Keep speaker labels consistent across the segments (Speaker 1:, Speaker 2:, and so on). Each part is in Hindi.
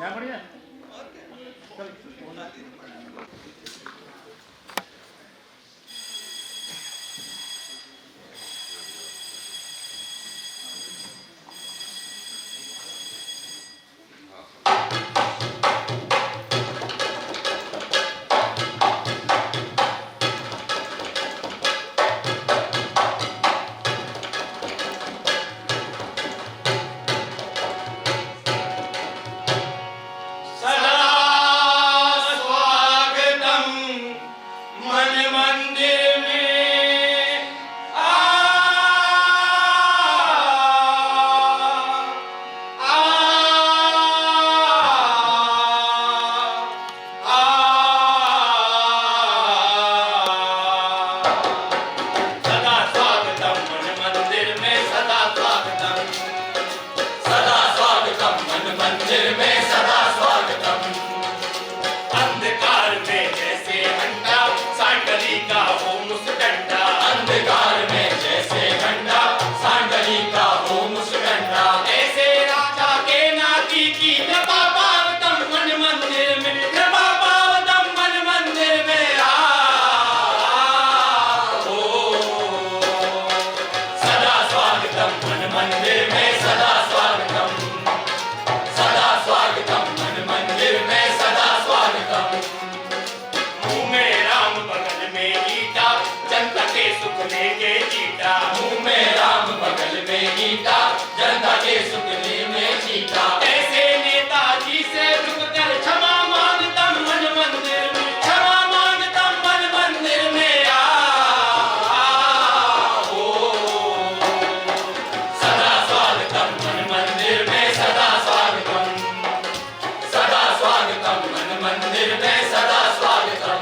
Speaker 1: क्या बढ़िया।
Speaker 2: जनता के सुख में जीता। ऐसे नेताजी से झुककर क्षमा मांगता मन मंदिर में, क्षमा मांगता मन मंदिर में आओ। सदा स्वागतम मन मंदिर में, सदा स्वागतम, सदा स्वागतम मन मंदिर में, सदा स्वागतम।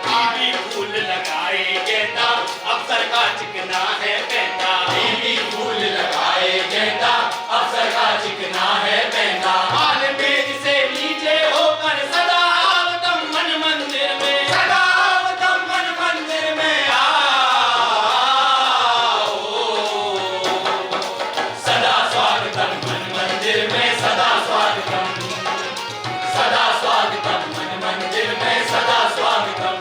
Speaker 2: बीबी फूल लगाए गेंदा, अफसर का चिकना है बेटा। बीबी फूल लगाए गेंदा, अफसर का चिकना है बेटा। माल पेज से नीचे होकर सदा आवतम मन मंदिर में, सदा आवतम मन मंदिर में आओ। सदा स्वागतम मन मंदिर में, सदा स्वागतम, सदा स्वागतम मन मंदिर में, सदा स्वागतम।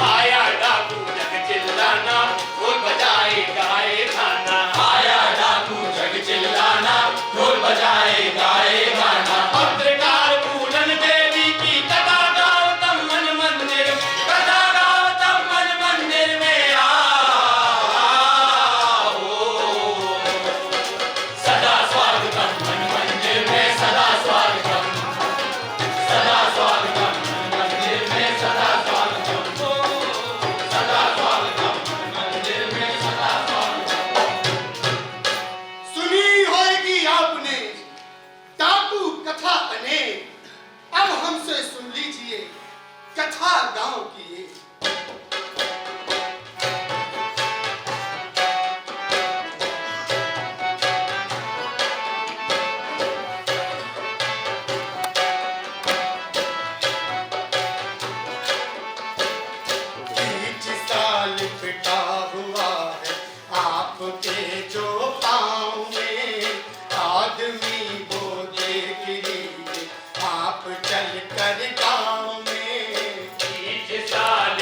Speaker 2: आया डाकू जग चिल्लाना, ढोल बजाए गाए गाना। आया डाकू जग चिल्लाना, ढोल बजाए गाए गाना। पत्रकार पूनम देवी की कथा गावतम मन मंदिर, कथा गावतम मन मंदिर में आओ। सदा स्वागतम मन मंदिर में, सदा स्वागतम, सदा स्वागतम मन मंदिर में, सदा स्वागतम, सदा स्वागतम मन मंदिर में, सदा स्वागतम।
Speaker 3: सुनी होगी आपने डाकू कथा अनेक, अब हमसे सुन लीजिए कथा गांव की एक। बीच साल पिटा हुआ है आपके जो पाँव में, आदमी वो देख लीजिए आप चल कर गाँव में।
Speaker 2: बीच साल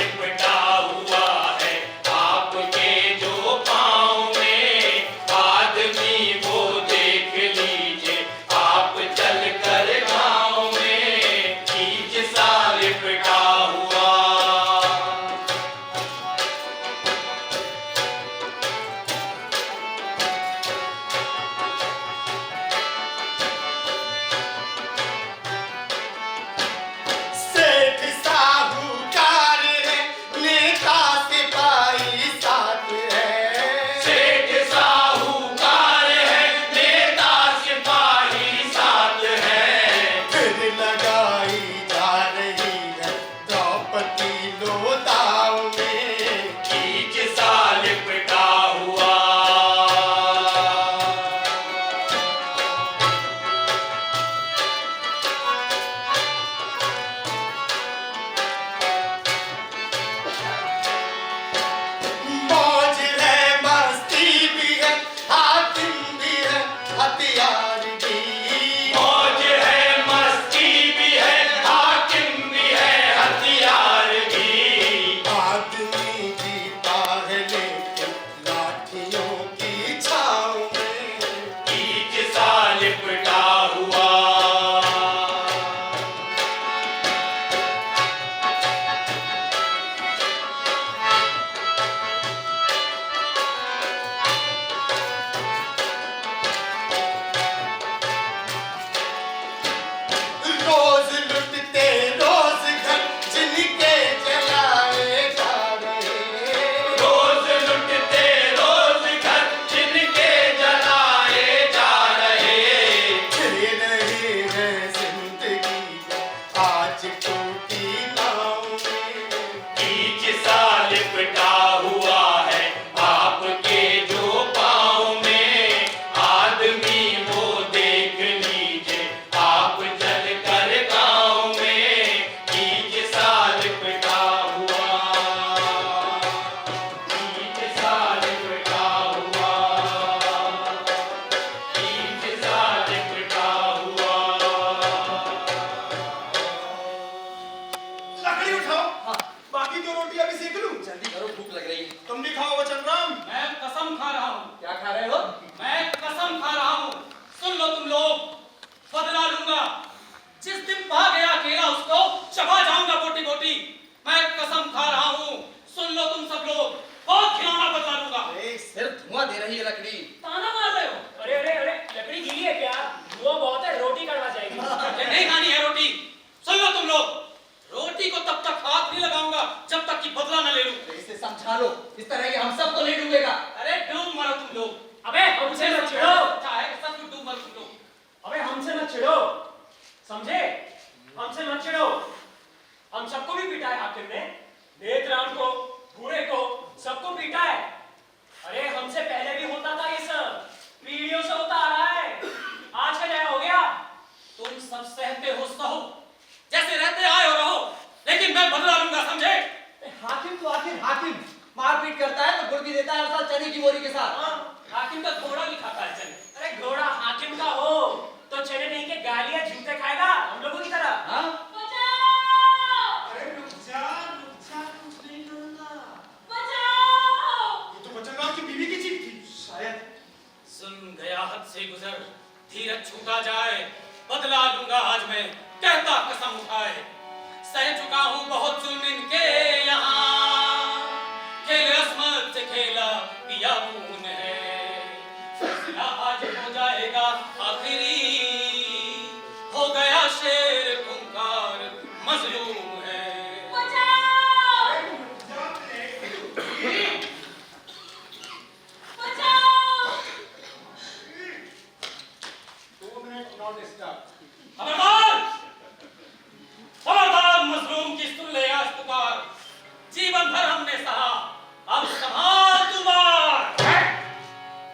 Speaker 1: लकड़ी उठाओ।
Speaker 4: हाँ।
Speaker 1: बाकी दो रोटी अभी सेक लूं।
Speaker 4: जल्दी करो, भूख लग रही है।
Speaker 1: तुम भी खाओ वचन राम।
Speaker 2: मैं कसम खा रहा हूँ,
Speaker 4: क्या खा रहे हो?
Speaker 2: मैं कसम खा रहा हूँ। सुन लो तुम लोग, बदला लूंगा। जिस दिन पा गया अकेला उसको चबा जाऊंगा बोटी बोटी। मैं कसम खा रहा हूँ, सुन लो तुम सब लोग, बहुत खिलौना बदला लूंगा।
Speaker 4: सिर्फ धुआं दे रही है लकड़ी।
Speaker 2: ताना मार रहे हो?
Speaker 5: अरे अरे अरे लकड़ी गीली है क्या? धुआं बहुत है, रोटी कड़वा जाएगी।
Speaker 2: ये नहीं खानी है रोटी। सुन लो तुम लोग, रोटी को तब तक हाथ नहीं लगाऊंगा जब तक कि बदला न ले लूं।
Speaker 4: इसे समझा लो, इस तरह के हम सबको नहीं डूबेगा।
Speaker 2: अरे डूब मरो तुम लोग।
Speaker 5: अबे हमसे मत चिढ़ो।
Speaker 2: अच्छा है कि सब डूब मरो तुम लोग।
Speaker 5: अबे हमसे मत चिढ़ो, समझे? हमसे मत चिढ़ो। हम सबको भी पीटा है हाकिम ने, नेत्राम को, बूढ़े को, सबको पीटा है। अरे हमसे पहले भी होता था ये सब, पीढ़ियों से होता आ रहा है। आज का नया हो गया।
Speaker 2: तुम सब सहते हो सहो, जैसे रहते आए हो रहो, लेकिन मैं बदला लूंगा, समझे?
Speaker 4: हाकिम तो आखिर हाकिम मारपीट करता है तो गुड़ भी देता है हर साल चने की बोरी के साथ।
Speaker 5: हाँ,
Speaker 2: हाकिम का घोड़ा भी खाता है चने।
Speaker 5: अरे घोड़ा हाकिम का हो तो चने नहीं के गालियां जूते खाएगा हम लोगों की तरह।
Speaker 4: हाँ?
Speaker 1: अरे रुक जा, कुछ नहीं करूंगा। ये तो वचन राम की बीवी की चीख थी शायद।
Speaker 2: सुन गया हद से गुजर, धीरज छूटा जाए, बदला लूंगा आज मैं, कहता कसम उठाए। सह चुका हूँ बहुत जुल्म इनके यहाँ, खेल असमत से खेला पिया खून है। फैसला आज हो जाएगा आखिरी, हो गया शेर खूंखार मजलूम है।
Speaker 1: अरे रुक जा, दो मिनट नॉट डिस्टर्ब।
Speaker 2: खबरदार! खबरदार मजलूम की सुन ले आज पुकार। जीवन भर हमने सहा, अब संभाल तू मार।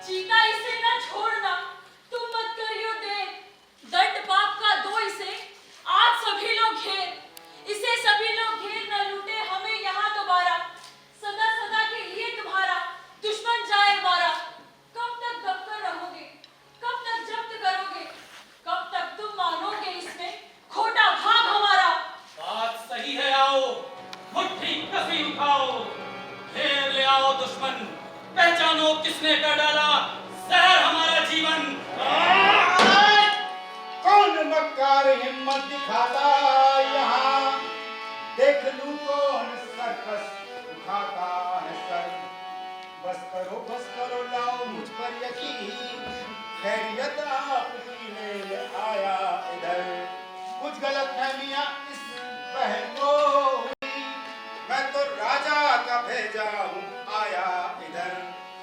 Speaker 6: चीता इसे न छोड़ना, तुम मत करियो देर। दंड पाप का दो इसे, आज सभी लोग घेर। इसे सभी लोग घेर न लूटे हमें यहाँ दोबारा। सदा सदा के लिए तुम्हारा दुश्मन जाए मारा। कब तक दबकर रहोगे, कब तक जब्त करोगे, कब तक तुम मानोगे इसमें खोटा भाग हमारा।
Speaker 2: बात सही है, आओ मुट्ठी कसी उठाओ, घेर ले आओ दुश्मन, पहचानो किसने कर डाला जहर हमारा जीवन।
Speaker 1: कौन मक्कार हिम्मत दिखाता यहाँ, देख लूं कौन सर्कस उठाता है सर। बस करो लाओ मुझ पर यकीन, खैरियत आपकी ले आया इधर। कुछ गलतफहमियां इस बहन को हुई, मैं तो राजा का भेजा हूँ आया इधर।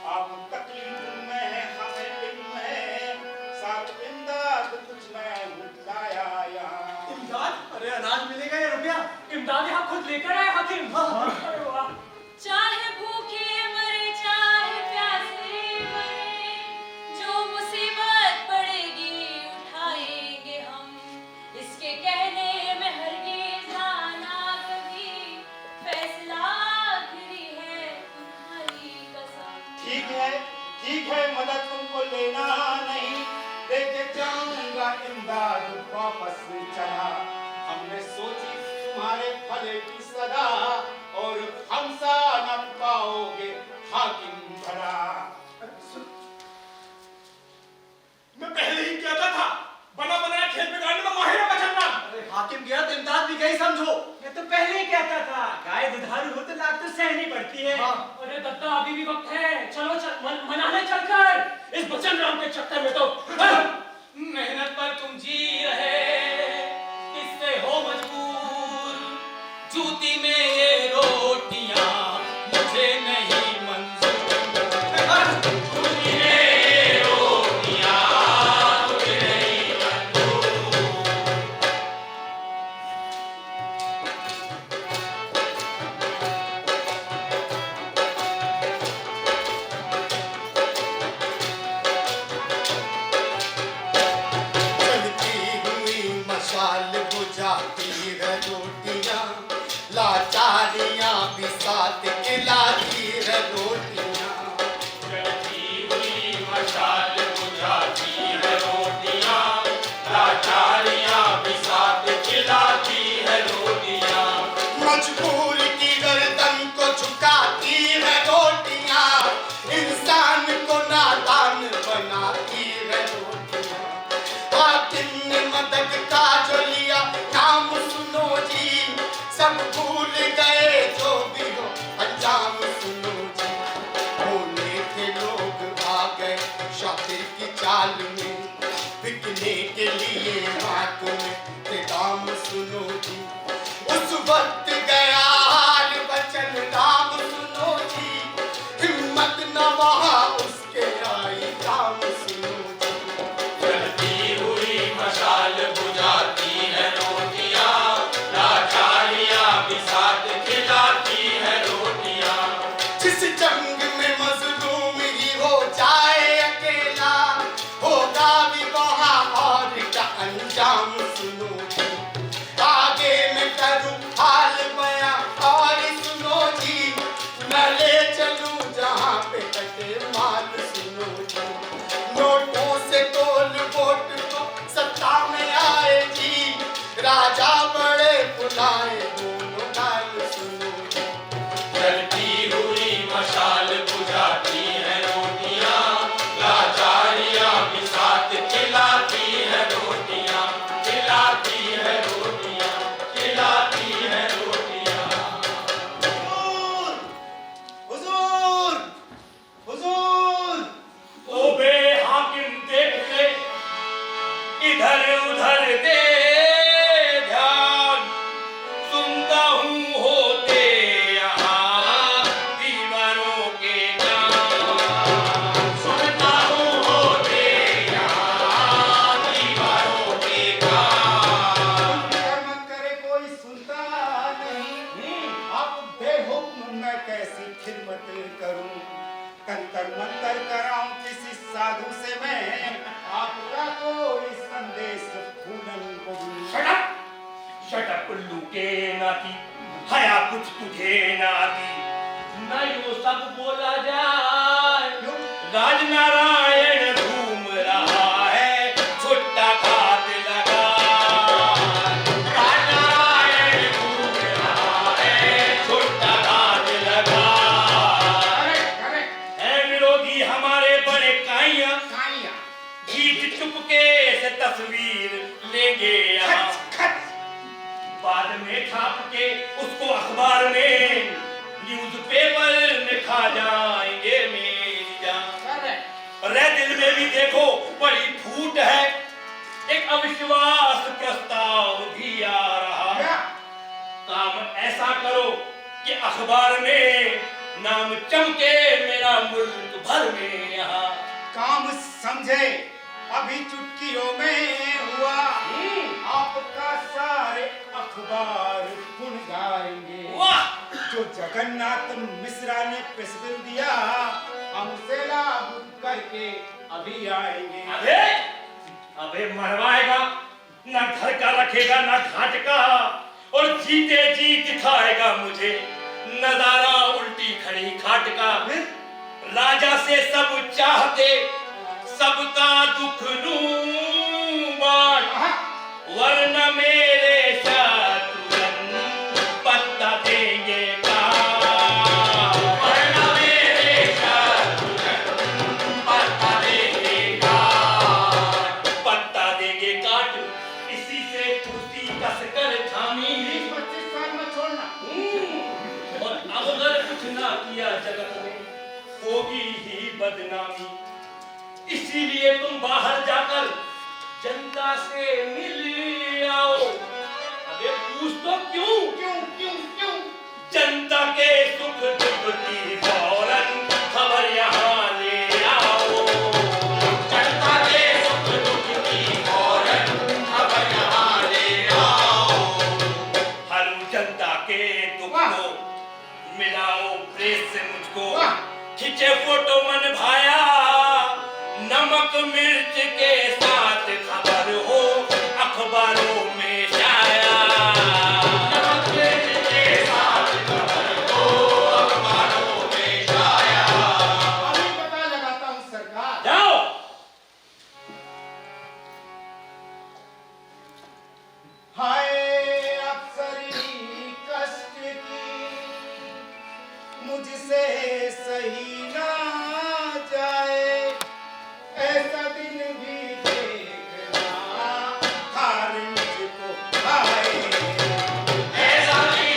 Speaker 1: आप तकलीफ में है हमें इल्म है, साथ इमदाद कुछ मैं हूँ लाया यहाँ।
Speaker 5: इमदाद? अरे अनाज मिलेगा या रुपया? इमदाद यहाँ खुद लेकर आए हाकिम। अरे वाह।
Speaker 6: चाहे भूखे मरे चाहे प्यासे मरे, जो मुसीबत पड़ेगी उठाएंगे हम। इसके कहने में हरगिज़ आना कभी, फैसला आखिरी है तुम्हारी कसम।
Speaker 1: ठीक है मदद तुमको लेना नहीं, लेके जाऊंगा इमदाद वापस चला। हमने सोची तुम्हारे भले की सदा, और हमसा न पाओगे हाकिम भला। मैं पहले ही कहता था, बना बनाया खेल बिगाड़ने में माहिर है वचन राम।
Speaker 4: अरे हाकिम गया तो इमदाद भी गई समझो।
Speaker 5: मैं तो पहले ही कहता था, गाय दुधारू हो तो लाख तो सहनी पड़ती है।
Speaker 4: हाँ।
Speaker 5: अरे दत्ता अभी भी वक्त है, चलो मनाने चलकर इस वचन राम के चक्कर में तो।
Speaker 2: मेहनत पर तुम जी रहे, किससे हो मजबूर। जूती में ये रोटियां मुझे नहीं मंजूर। जूती में ये रोटियां मुझे नहीं मंजूर।
Speaker 3: चलती हुई मशाल बुझाती है रोटियां, लाचारियां भी साथ खिलाती है रोटियां।
Speaker 2: जलती हुई मशाल बुझाती है रोटियां, लाचारियां भी साथ खिलाती है रोटियां।
Speaker 3: सब भूल गए जो भी हो अंजाम सुनो जी। होने के लोग आ गए शातिर की चाल में, बिकने के लिए हाथ में ते दाम सुनो जी। उस वक्त गया हाल बचन दाम सुनो जी, हिम्मत न वहाँ उसके आई काम सुनो जी।
Speaker 2: जलती हुई मशाल बुझाती है रोटियां, लाचारियां भी साथ खिलाती है रोटियां।
Speaker 3: जिस जंग में मजलूम ही हो जाए अकेला, होगा भी वहाँ और क्या अंजाम सुनो जी। आगे मैं करूँ हाल बयां और सुनो जी, मैं ले चलूँ जहाँ पे कटे माल सुनो जी। नोटों से तोल वोट को सत्ता में आए जी, राजा बड़े बुलाए दोनों गाल सुनो जी।
Speaker 2: जलती हुई मशाल बुझाती है रोटियां, लाचारियां भी साथ खिलाती है रोटियां, खिलाती है रोटियां, खिलाती है रोटियां।
Speaker 1: हुजूर हुजूर
Speaker 5: ओ बे हाकिम देख ले, इधर उधर दे ध्यान, सुनता हूँ होते यहाँ दीवारों के गान।
Speaker 2: सुनता हूँ होते यहाँ दीवारों के गान।
Speaker 1: कर्म करे कोई सुनता नहीं, आप बेहुक्म मैं कैसी खिदमत करूं। तंतर मंतर कराऊं किसी साधु से मैं, आपका कोई संदेश पूनम को दूं।
Speaker 5: शट अप उल्लू के नाती, हया कुछ तुझे नाती, न यो सब बोला जाए। राजनारायण घूम रहा है छुट्टा खात लगा। राजनारायण घूम रहा है छुट्टा खात लगा।
Speaker 1: करेक्ट
Speaker 5: है विरोधी हमारे बड़े काइया,
Speaker 1: काइया
Speaker 5: जीत चुपके से तस्वीर लेंगे यहाँ। बाद में छाप के उसको अखबार में, न्यूज़पेपर में खा जाएंगे मेरी जान। रे दिल में भी देखो बड़ी फूट है, एक अविश्वास प्रस्ताव भी आ रहा है। काम ऐसा करो कि अखबार में नाम चमके मेरा मुल्क भर में यहाँ।
Speaker 1: काम समझे अभी चुटकियों में हुआ, आपका सारे अखबार गुन गाएंगे।
Speaker 5: वाह
Speaker 1: जो जगन्नाथ मिश्रा ने प्रेस बिल दिया, हम उसे लागू करके अभी आएंगे।
Speaker 5: अबे अबे मरवाएगा, ना घर का रखेगा ना घाट का, और जीते जी दिखाएगा मुझे नजारा उल्टी खड़ी खाट का। राजा से सब चाहते सबका दुख लूं बांट, वरना मेरे शत्रुघ्न पत्ता देंगे काट। वरना मेरे शत्रुघ्न पत्ता देंगे काट। पत्ता देंगे काट, इसी से कुर्सी कसकर थामी।
Speaker 1: 20-25 साल में छोड़ना।
Speaker 5: और अब अगर कुछ ना किया जगत में होगी ही बदनामी। इसीलिए तुम बाहर जाकर जनता से मिल आओ। अबे पूछ तो क्यों
Speaker 1: क्यों क्यों क्यों?
Speaker 5: जनता के सुख दुख की फौरन खबर यहाँ ले आओ।
Speaker 2: जनता के सुख दुख की फौरन खबर यहाँ ले आओ।
Speaker 5: हर जनता के दुख को मिलाओ प्रेस से मुझको। खींचे फोटो मन भाया, नमक मिर्च के साथ खबर हो अखबारों में छाया।
Speaker 2: नमक मिर्च के साथ खबर हो अखबारों में छाया।
Speaker 1: अभी पता लगाता हूँ सरकार।
Speaker 5: जाओ।
Speaker 1: हाय अप्सरी कष्ट की, मुझसे सही ना जाए, ऐसा दिन भी देखना हार मुझको आए।
Speaker 2: ऐसा दिन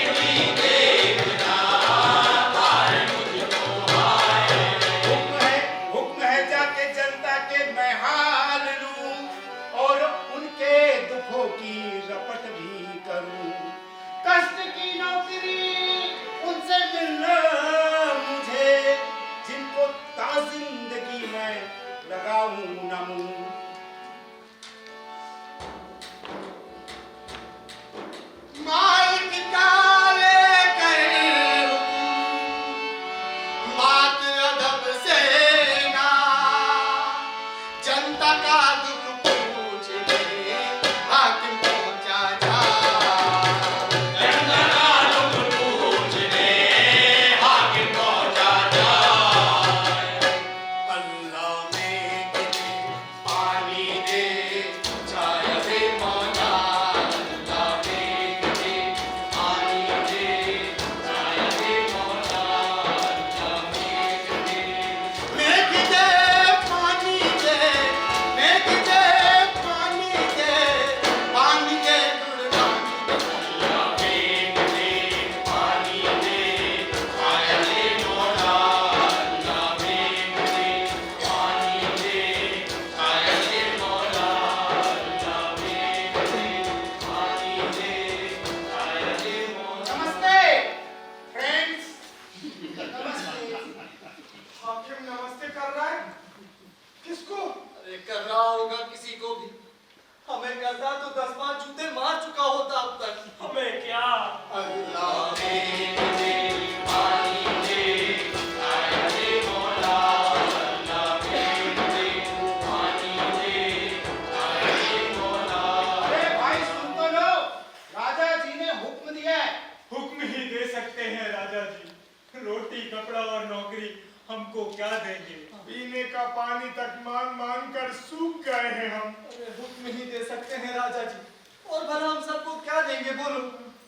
Speaker 1: रोटी कपड़ा और नौकरी हमको क्या देंगे? पीने का पानी तक मांग मांग कर सूख गए हैं हम।
Speaker 4: अरे हुक्म ही दे सकते हैं राजा जी, और भला हम सबको क्या देंगे बोलो?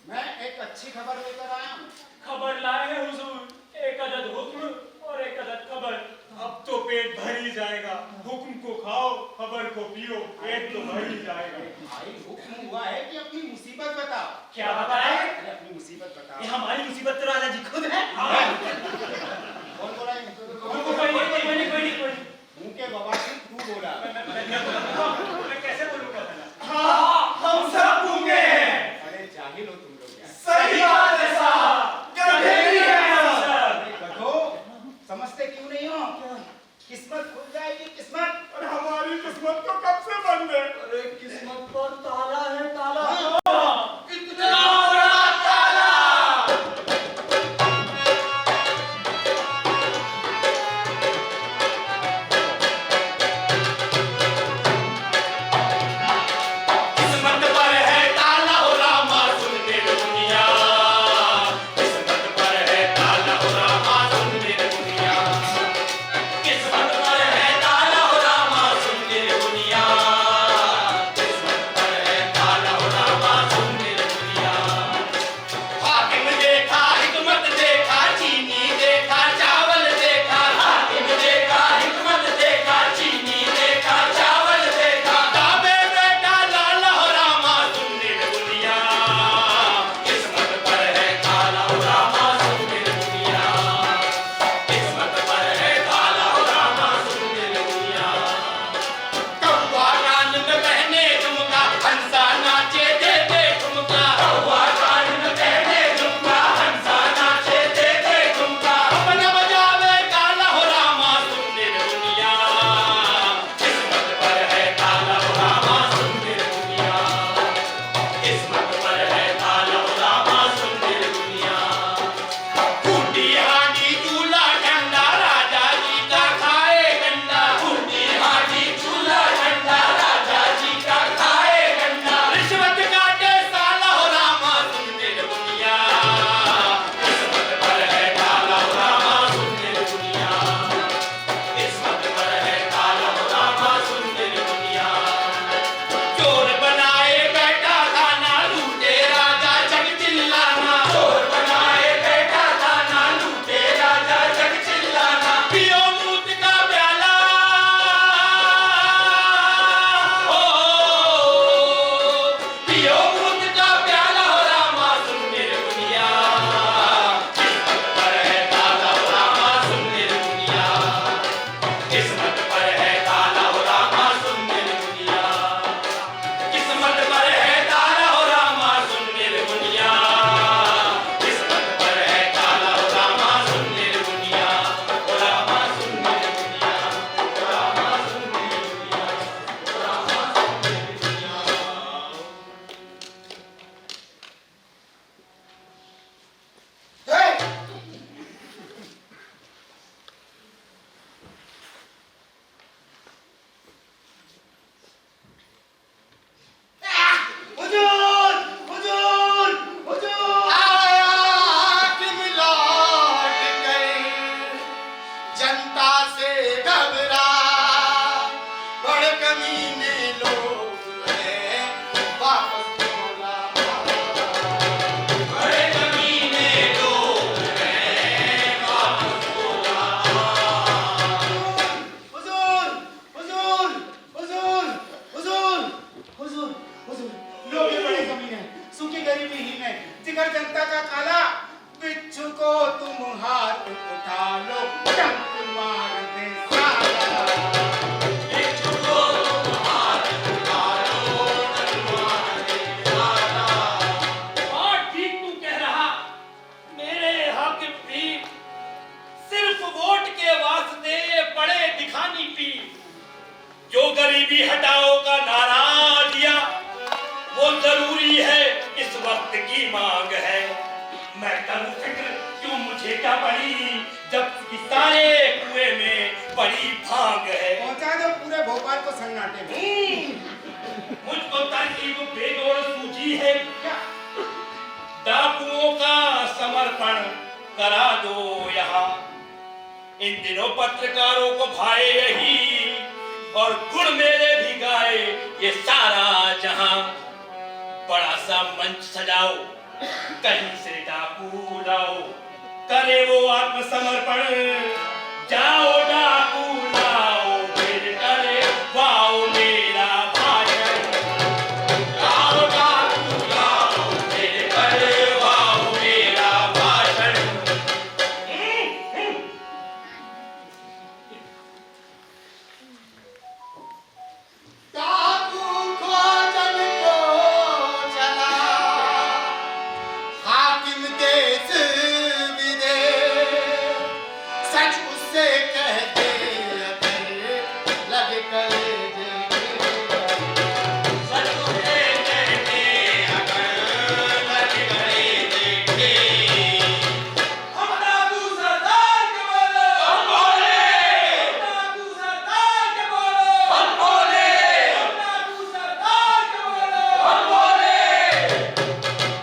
Speaker 1: मैं एक अच्छी खबर लेकर आया हूँ।
Speaker 5: खबर लाए हैं हुजूर, एक अदद हुक्म और एक अदद खबर।
Speaker 1: अब तो पेट भर ही जाएगा। हुक्म को खाओ, खबर को पियो, पेट तो भर ही जाएगा। भाई हुक्म हुआ है कि अपनी मुसीबत बताओ।
Speaker 5: क्या बताएं?
Speaker 1: अरे अपनी मुसीबत बताओ।
Speaker 4: ये हमारी मुसीबत तो राजा जी खुद है।
Speaker 1: कौन बोला ये?
Speaker 5: कोई नहीं।
Speaker 1: मुंह के बवासीर तू बोला।
Speaker 5: मैं कैसे बोलूंगा भला?
Speaker 4: हाँ, हम सब गूंगे हैं।
Speaker 1: अरे जाहिल हो तुम लोग यार।
Speaker 4: सही बात है साहब, गधे ही हैं हम।
Speaker 1: अरे गधो, समझते क्यों नहीं हो? किस्मत खुल जाएगी, किस्मत। और हमारी किस्मत तो कब से बंद है?
Speaker 4: अरे किस्मत पर ताला है, ताला।
Speaker 2: इतना बड़ा ताला। किस्मत पर है ताला हो रामा सुन मेरी दुनिया। किस्मत पर है ताला हो रामा सुन मेरी दुनिया। किस्मत पर है ताला हो रामा सुन मेरी दुनिया। किस्मत पर है ताला हो रामा सुन मेरी दुनिया। हाकिम देखा हिकमत देखा चीनी देखा चावल देखा। हाकिम देखा हिकमत देखा चीनी देखा चावल देखा। दाबे बेटा लाला हो रामा सुन मेरी दुनिया। किस्मत पर है ताला हो रामा सुन मेरी दुनिया। किस्मत पर है ताला हो रामा सुन मेरी दुनिया। कौवा कान में पहने झुमका हंसा नाचे दे दे ठुमका। कौवा कान में पहने झुमका हंसा नाचे दे दे ठुमका। अपना बजावे काला हो रामा सुन मेरी दुनिया। किस्मत पर है ताला हो रामा सुन मेरी दुनिया। किस्मत पर है ताला हो रामा सुन मेरी दुनिया। फूटी हांडी चूल्हा ठंडा राजा जी का खाए गंडा। फूटी हांडी चूल्हा ठंडा राजा जी का खाए गंडा। रिश्वत काटे साला हो रामा सुन मेरी दुनिया। किस्मत पर है ताला हो रामा सुन मेरी दुनिया। किस्मत पर है ताला हो रामा सुन मेरी दुनिया। चोर बनाए बैठा खाना लूटे राजा जग चिल्लाना। चोर बनाए बैठा खाना लूटे राजा जग चिल्लाना। पियो मूत का प्याला ओ पियो मूत का प्याला हो रामा सुन मेरी दुनिया। किस्मत पर है ताला हो रामा सुन मेरी दुनिया। किस्मत पर है ताला हो रामा सुन मेरी दुनिया। किस्मत पर है ताला हो रामा सुन मेरी दुनिया। किस्मत पर है ताला हो रामा सुन मेरी दुनिया। ओ रामा सुन मेरी दुनिया। ओ रामा सुन मेरी दुनिया। ओ रामा सुन मेरी दुनिया।
Speaker 1: हुजूर, हुजूर, हुजूर।
Speaker 3: आया हाकिम लौट गए, जनता से घबरा। बड़ कमीने लोग हैं, वापस बोला।
Speaker 2: बड़े कमीने लोग हैं वापस बोला।
Speaker 1: हुजूर, हुजूर, हुजूर, हुजूर, हुजूर, हुजूर। लोग ये बड़े कमीने हैं, सूखी गरीबी ही में जिगर जनता का काला। बिच्छू को तुम हाथ उठा लो, डंक मार दे साला।
Speaker 2: बिच्छू को तुम हाथ उठा लो, तलवार दे साला।
Speaker 5: और ठीक तू कह रहा, मेरे हाकिम भी सिर्फ वोट के वास्ते बड़े दिखानी पी। जो गरीबी हटाओ का नारा दिया, वो जरूरी है, इस वक्त की मांग है। मैं करूं फिक्र क्यों, मुझे क्या पड़ी, जब कि सारे कुएं में बड़ी भांग है।
Speaker 1: पहुंचा दो पूरे भोपाल को सन्नाटे में।
Speaker 5: मुझको तरकीब बेजोड़ सूझी है,
Speaker 1: क्या?
Speaker 5: डाकुओं का समर्पण करा दो यहाँ।
Speaker 2: इन दिनों पत्रकारों को भाए यही और गुण मेरे भी गाए ये सारा जहां। बड़ा सा मंच सजाओ, कहीं से डाकू लाओ, करे वो आत्मसमर्पण। जाओ डाकू लाओ, फिर करे वाओ मेरा भाषण। जाओ डाकू लाओ, फिर करे वाओ मेरा भाषण।
Speaker 3: डाकू खोजन को चला, हाकिम देश विदेश, सच उससे कहते अगर लगे कलेजे
Speaker 2: सच उसे कहते अगर लगे कलेजे। हम डाकू सरदार के बोलो, हम बोले। हम डाकू सरदार के बोलो, हम बोले। हम डाकू सरदार के बोलो, हम बोले।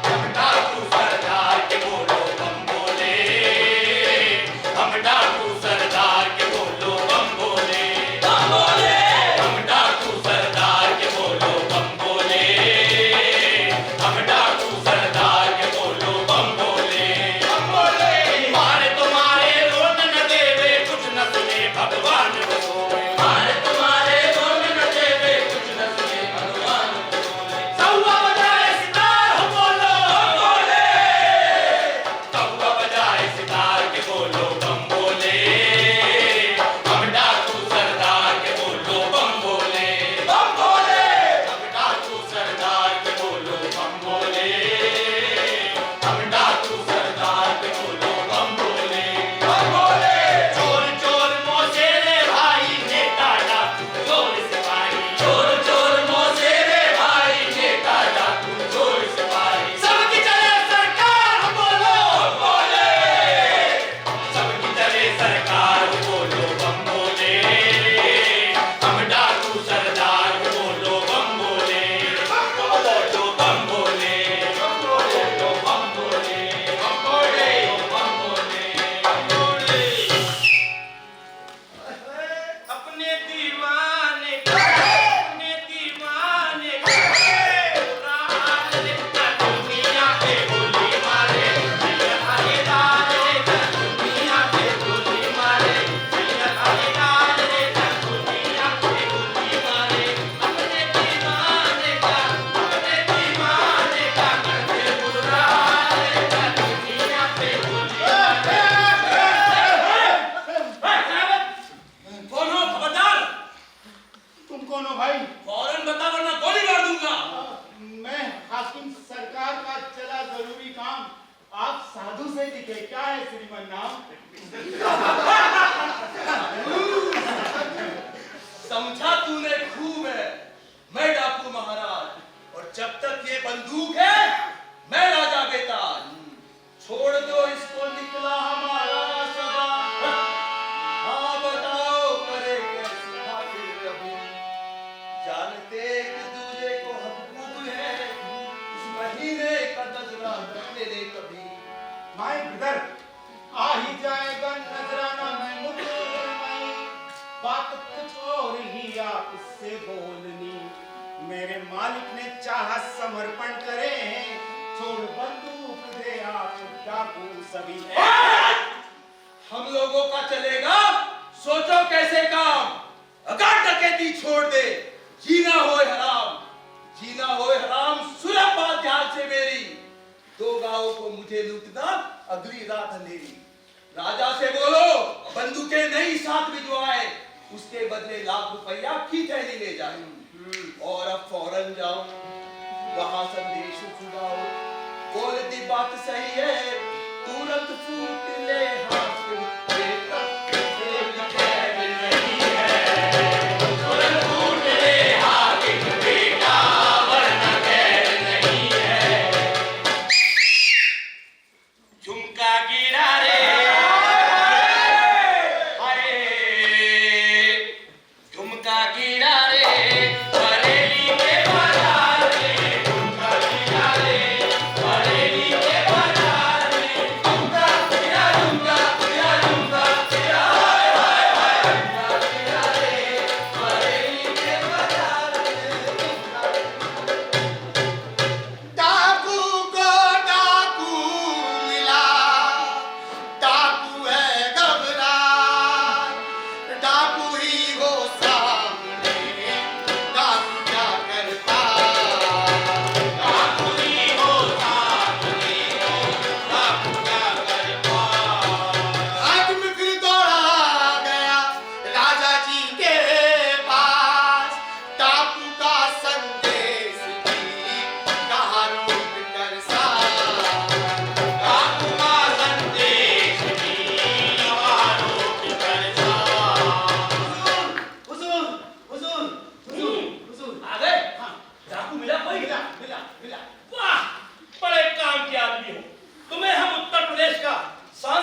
Speaker 2: हम डाकू सरदार के बोलो, हम बोले। हम डाकू सरदार के बोलो, हम बोले। हम बोले। हम डाकू सरदार के बोलो, हम बोले। हम डाकू सरदार के बोलो, हम बोले। हम बोले। मारे तुम्हारे रोन न देवे, कुछ न सुने भगवान को सोए। मारे तुम्हारे रोन न देवे, कुछ न सुने भगवान को सोए। सौवा बजाए सितार हो बोलो, हम बोले। सौवा बजाए सितार के बोलो, हम बोले। हम डाकू सरदार के बोलो, हम बोले। हम बोले। हम डाकू सरदार के बोलो, हम बोले। हम डाकू सरदार के बोलो, हम बोले। हम बोले। चोर चोर मोसेरे भाई, नेता डाकू चोर सिपाही। चोर चोर मोसेरे भाई, नेता डाकू चोर सिपाही। सबकी चले सरकार हो बोलो, हम बोले। सबकी चले सरकार हो बोलो, हम बोले। हम डाकू सरदार हो बोलो, हम बोले। हम बोलो, हम बोले। हम बोलो, हम बोले। हम बोले, हम बोले। हम बोले। अपने दीवाने को, अपने दीवाने को राज देता दुनिया पे गोली मारे। दिल भागीदार देता दुनिया पे गोली मारे। दिल भागीदार देता दुनिया पे गोली मारे। अपने दीवाने का करते बुरा देता दुनिया पे गोली मारे। कौन हो खबरदार?
Speaker 1: तुम कौन हो भाई?
Speaker 2: फौरन बता वरना गोली मार दूंगा।
Speaker 1: मैं हाकिम सरकार का चला जरूरी काम। आप साधु से दिखे, क्या है श्रीमान नाम?
Speaker 3: समझा तूने खूब है, मैं डाकू महाराज और जब तक ये बंदूक है मैं राजा बेताज। छोड़ दो इसको, निकला हमारा सगा। हाँ बताओ करे कैसे खातिर रहूं, जानते एक दूजे को हकूक है, इस महीने का नजरा रखने दे कभी।
Speaker 1: माय ब्रदर, आ ही जाएगा नजराना मैं मुकरमाई। बात कुछ और ही आप इससे बोलनी। मेरे मालिक ने चाहा समर्पण करे, छोड़ बंदूक दे आप डाकू सभी।
Speaker 3: हम लोगों का चलेगा, सोचो कैसे काम। अगर डकैती छोड़ दे, जीना होए हराम। जीना होए हराम, सुलभ बात ध्यान से मेरी। 2 गांवों को मुझे लूटना, अगली रात अंधेरी। राजा से बोलो बंदूकें नहीं साथ भिजवाए, उसके बदले लाख रुपया की थैली ले जाए। और अब फौरन जाओ, वहां संदेश छुड़ाओ। बोल दी बात सही है, तुरंत फूट ले हाथ। बेटा तेरी खैर नहीं है,
Speaker 2: तुरंत फूट ले हाकिम बेटा, वरना खैर नहीं है। झुमका गिरा रे, हाय। झुमका गिरा रे, बरेली के बाजार रे। झुमका गिरा रे, बरेली के बाजार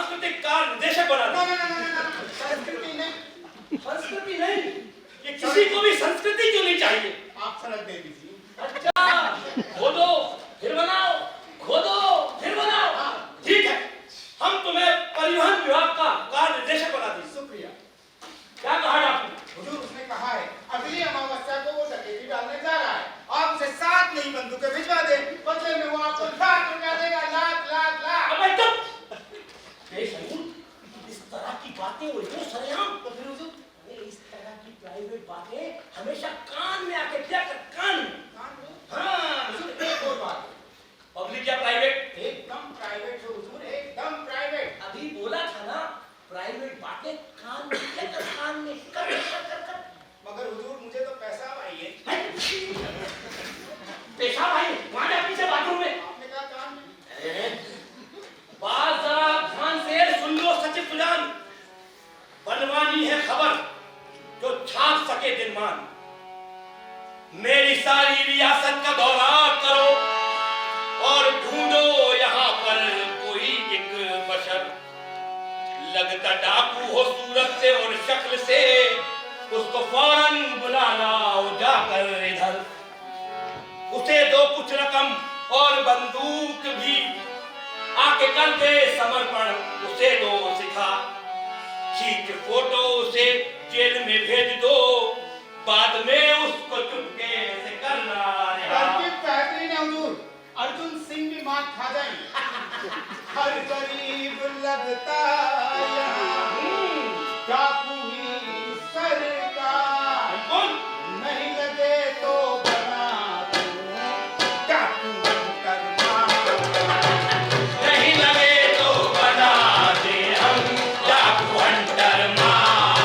Speaker 2: सांस्कृतिक कार्य निदेशक बना
Speaker 1: ना
Speaker 2: दिया।
Speaker 1: ना ना ना ना, संस्कृति नहीं,
Speaker 5: संस्कृति नहीं,
Speaker 2: ये किसी को भी संस्कृति क्यों नहीं चाहिए?
Speaker 1: आप सड़क दे दीजिए।
Speaker 5: अच्छा
Speaker 2: खोदो फिर बनाओ, खोदो फिर बनाओ। ठीक है, हम तुम्हें परिवहन विभाग का कार्य निदेशक बना देंगे।
Speaker 1: शुक्रिया।
Speaker 2: क्या कहा आपने?
Speaker 1: हुजूर, उसने कहा है अगली अमावस्या को वो डकैती डालने जा रहा है। आप उसे 7 नई बंदूकें भिजवा दें, बदले में वो आपको लाख रुपया देगा। लाख लाख लाख।
Speaker 2: अबे चुप! बेशर्म, इस तरह की बातें उल्टे सरेआम।
Speaker 1: तो फिर हुजूर
Speaker 2: इस तरह की प्राइवेट बातें हमेशा कान में आके क्या कर, कान में।
Speaker 1: कान में?
Speaker 2: हाँ,
Speaker 1: हुजूर, एक और बात,
Speaker 2: पब्लिक या प्राइवेट?
Speaker 1: एकदम प्राइवेट है हुजूर, एकदम प्राइवेट।
Speaker 2: अभी बोला था ना, प्राइवेट बातें कान में, क्या कर, कान में कर, कर, कर, कर।
Speaker 1: मगर हुजूर, मुझे तो पैसा चाहिए।
Speaker 2: पेशा भाई, वहां जा पीछे बाथरूम में।
Speaker 1: आपने कहा कान में।
Speaker 2: बात जरा ध्यान से सुन लो सचिव सुजान। बनवानी है खबर जो छाप सके दिनमान। मेरी सारी रियासत का दौरा करो और ढूंढो यहाँ पर कोई एक बशर। लगता डाकू हो सूरत से और शक्ल से, उसको फौरन बुला लाओ जाकर इधर। उसे दो कुछ रकम और बंदूक भी, आके कर दे समर्पण उसे दो सिखा। खींच फोटो उसे जेल में भेज दो, बाद में उसको चुपके से करना रिहा।
Speaker 1: तरकीब बेहतरीन है हुजूर, अर्जुन सिंह भी मार खा जाएंगे। हर गरीब लगता यहाँ डाकू ही सरकार।
Speaker 2: कौन?
Speaker 1: नहीं लगे तो बना दूं डाकू करना।
Speaker 2: नहीं लगे तो बना दे हम डाकू हंटर मार।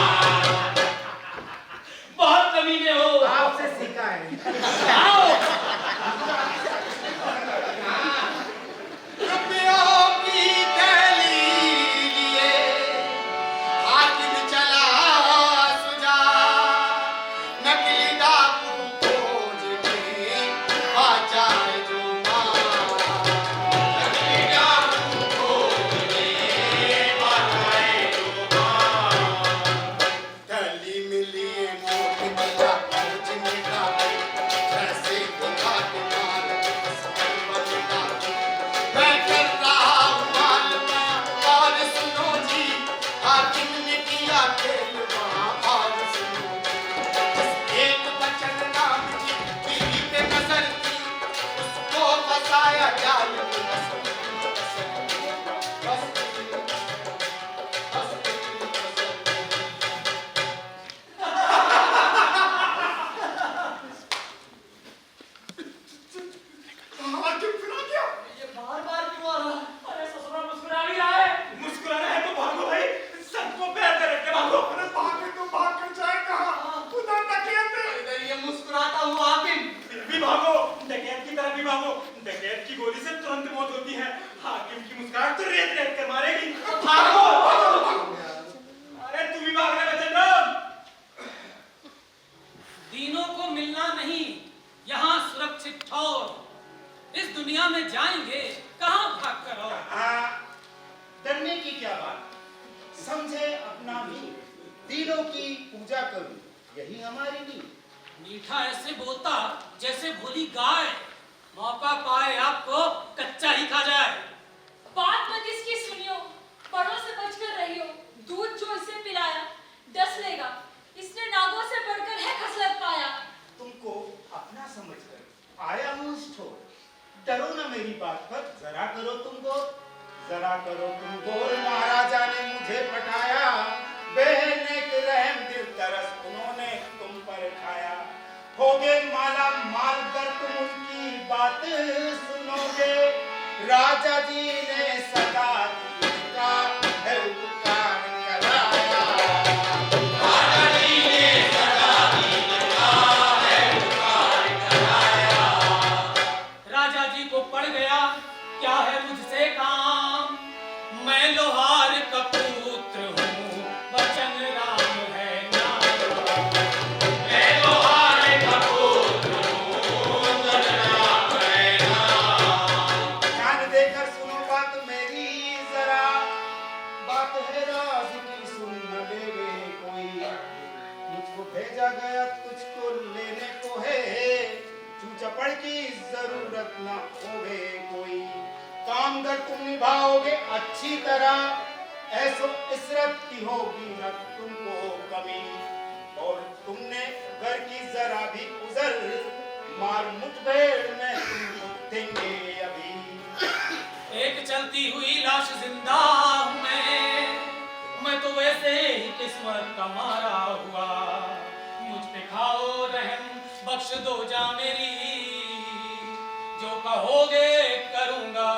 Speaker 2: बहुत कमीने हो।
Speaker 1: आपसे सीखा है।
Speaker 2: आओ।
Speaker 3: रुपयों की थैली लिए हाकिम चला सुझा, नकली डाकू खोज के आ जाए जो मार। नकली डाकू खोज के आ जाए जो मार। थैली मिली है नोट दिया खोजने का, जैसे दिखा के माल बनता। मैं कर रहा हूँ मालूमा, और सुनो जी, हाकिम ने किया खेल वहाँ, और सुनो जी। बस एक बचन नाम की बीवी पे नजर थी, उसको फंसाया जाल में बस इतनी कसर थी, बस इतनी हाकिम फिरा गया।
Speaker 4: ये बार-बार क्यों आ रहा है?
Speaker 5: अरे ससुरा मुस्कुरा भी रहा है।
Speaker 2: मुस्कुराना है तो भागो भाई, सबको पैर पे रख के भागो।
Speaker 3: अरे भागे तो भाग कर जाए कहाँ? उधर डकैत है। इधर ये मुस्कुराता हुआ हाकिम।
Speaker 2: फिर भी भागो, डकैत की तरह भी भागो। डकैत की गोली से तुरंत मौत होती है, हाकिम की मुस्कुराहट तो रेत रेत कर मारेगी। भागो। अरे तू भी भाग रहा है बचन।
Speaker 7: दीनों को मिलना नहीं, यहाँ सुरक्षित ठौर। इस दुनिया में जाएंगे कहाँ भाग कर और?
Speaker 1: डरने की क्या बात, समझे अपना भी, तीनों की पूजा करूं, यही हमारी नींव।
Speaker 7: मीठा ऐसे बोलता जैसे भोली गाय, मौका पाए आपको कच्चा ही खा जाए।
Speaker 6: बात मत इसकी सुनियो, बड़ों से बचकर रहियो। दूध जो इसे पिलाया डस लेगा, इसने नागों से बढ़कर है खसलत पाया।
Speaker 1: तुमको अपना समझकर आया हूँ इस छोर, डरो ना मेरी बात पर, जरा करो तुम गौर, जरा करो तुम गौर। महाराजा ने मुझे पटाया, बेनेक रहम दिल तरस उन्होंने तुम पर खाया। होगे माला माल कर तुम उनकी बात सुनोगे, राजा जी ने सदा दी का है उपकार कराया।
Speaker 2: राजा जी ने सदा दी का है उपकार कराया।
Speaker 7: राजा जी को पड़ गया क्या है मुझसे काम, मैं लोहार का पुत्र हूँ, बचन राम है नाम।
Speaker 2: मैं लोहार का पुत्र हूँ, बचन राम है नाम।
Speaker 1: ध्यान देकर सुनो बात मेरी, निभाओगे अच्छी तरह, ऐसो इसरत की होगी न तुमको कभी। और तुमने घर की जरा भी उजर, मार मुठभेड़ में तुमको देंगे अभी।
Speaker 7: एक चलती हुई लाश जिंदा हूं मैं तो वैसे ही किस्मत का मारा हुआ। मुझ पे खाओ रहम, बख्श दो जा मेरी, जो कहोगे करूंगा,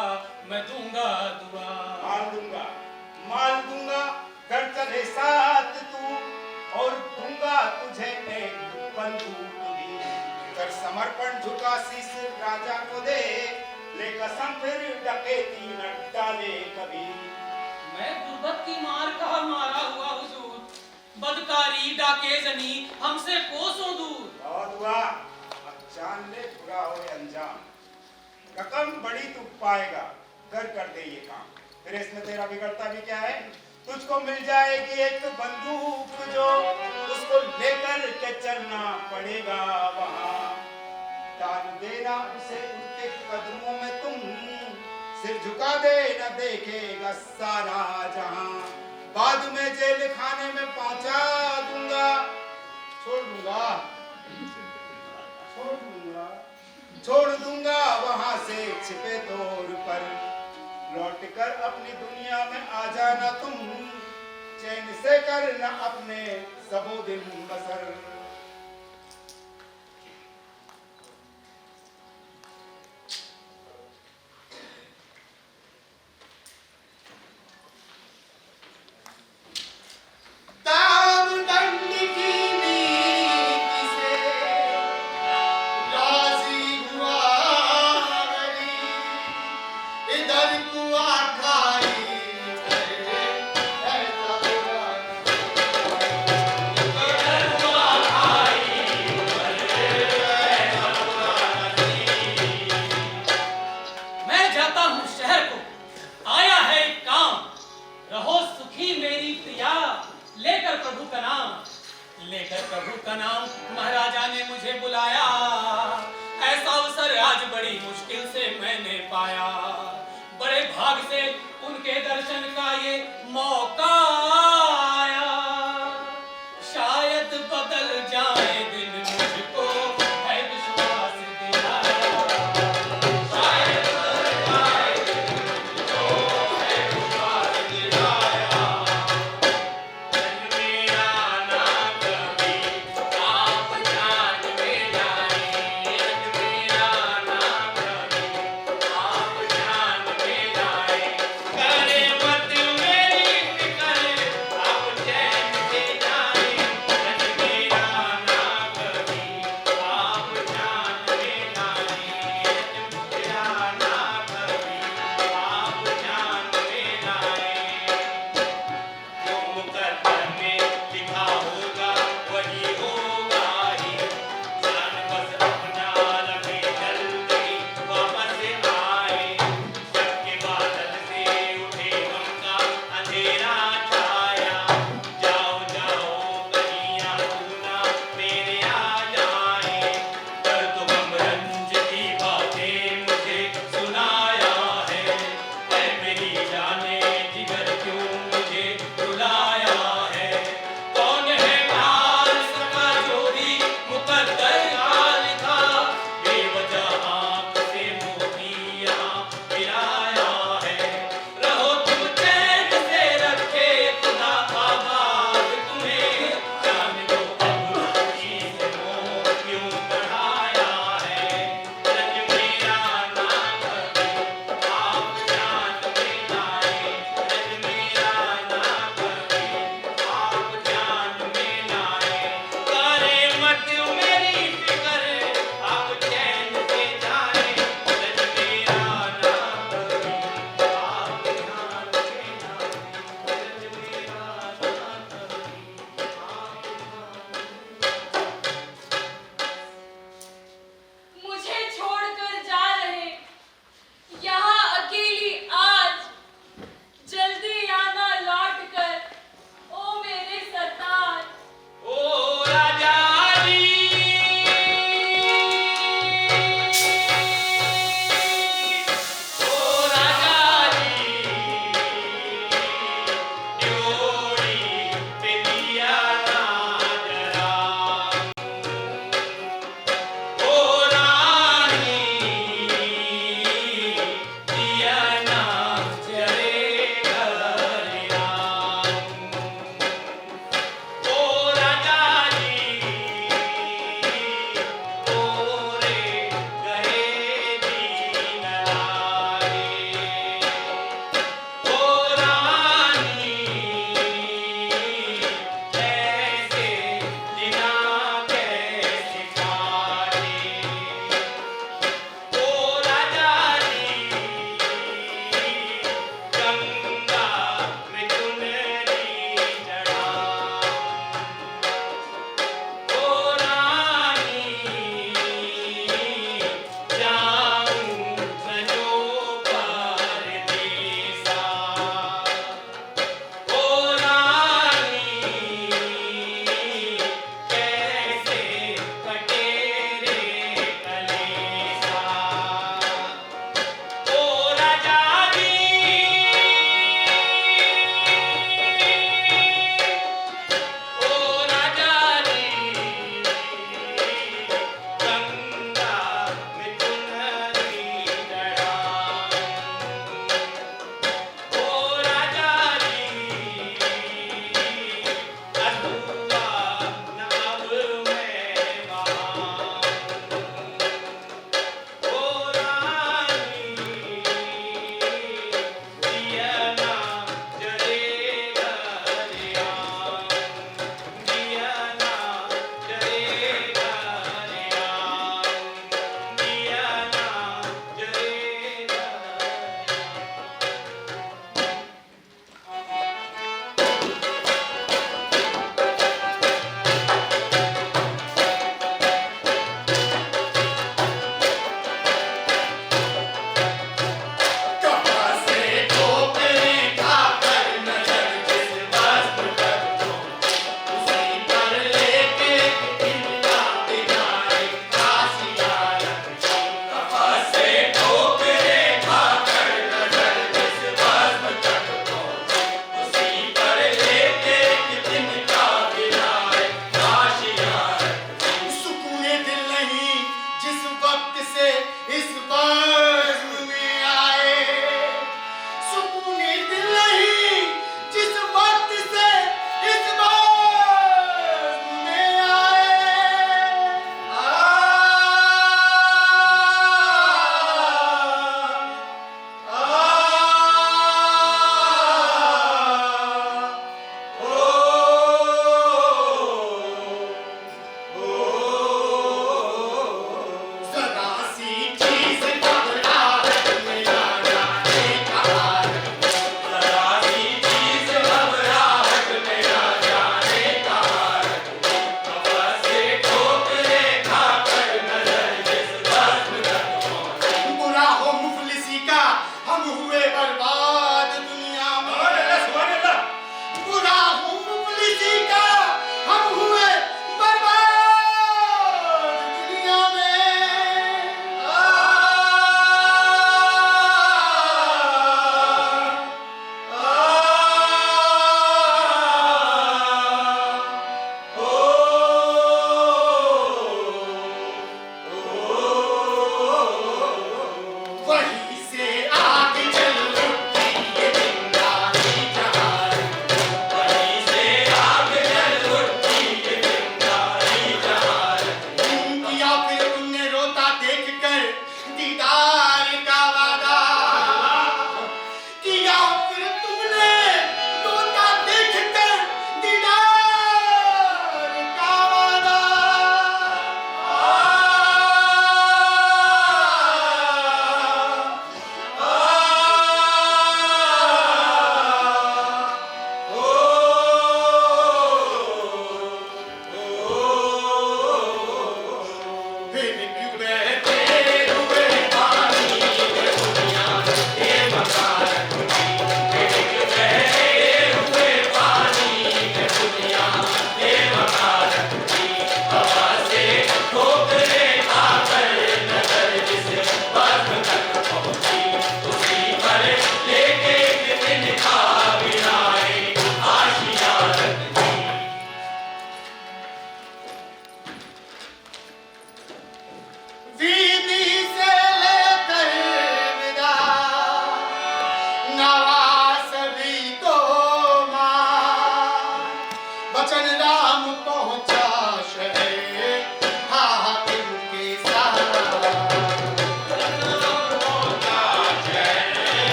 Speaker 7: मैं दूंगा दुआ।
Speaker 1: माल दूंगा घर चले साथ तू, और दूंगा तुझे एक बंदूक भी। कर समर्पण झुका शीश राजा को दे, ले कसम फिर डकैती न डाले कभी।
Speaker 7: मैं गुर्बत की मार का मारा हुआ हुजूर, बदकारी डाके जनी हमसे कोसों दूर।
Speaker 1: बहुत हुआ, अब जान ले बुरा हो अंजाम। रकम बड़ी तू पाएगा, कर दे ये काम। फिर इसमें तेरा बिगड़ता भी क्या है? तुझको मिल जाएगी एक बंदूक, जो उसको लेकर के चलना पड़ेगा वहां। डाल देना उसे उनके कदमों में तुम, सिर झुका दे न देखेगा सारा जहां। बाद में जेल खाने में पहुंचा दूंगा, छोड़ दूंगा वहां से छिपे तौर पर। लौट कर अपनी दुनिया में आ जाना तुम, चैन से करना अपने सबो दिन बसर।
Speaker 3: ताब दंड की नीति से राजी हुआ गरीब, इधर कुआ खाई ऐसा हुआ।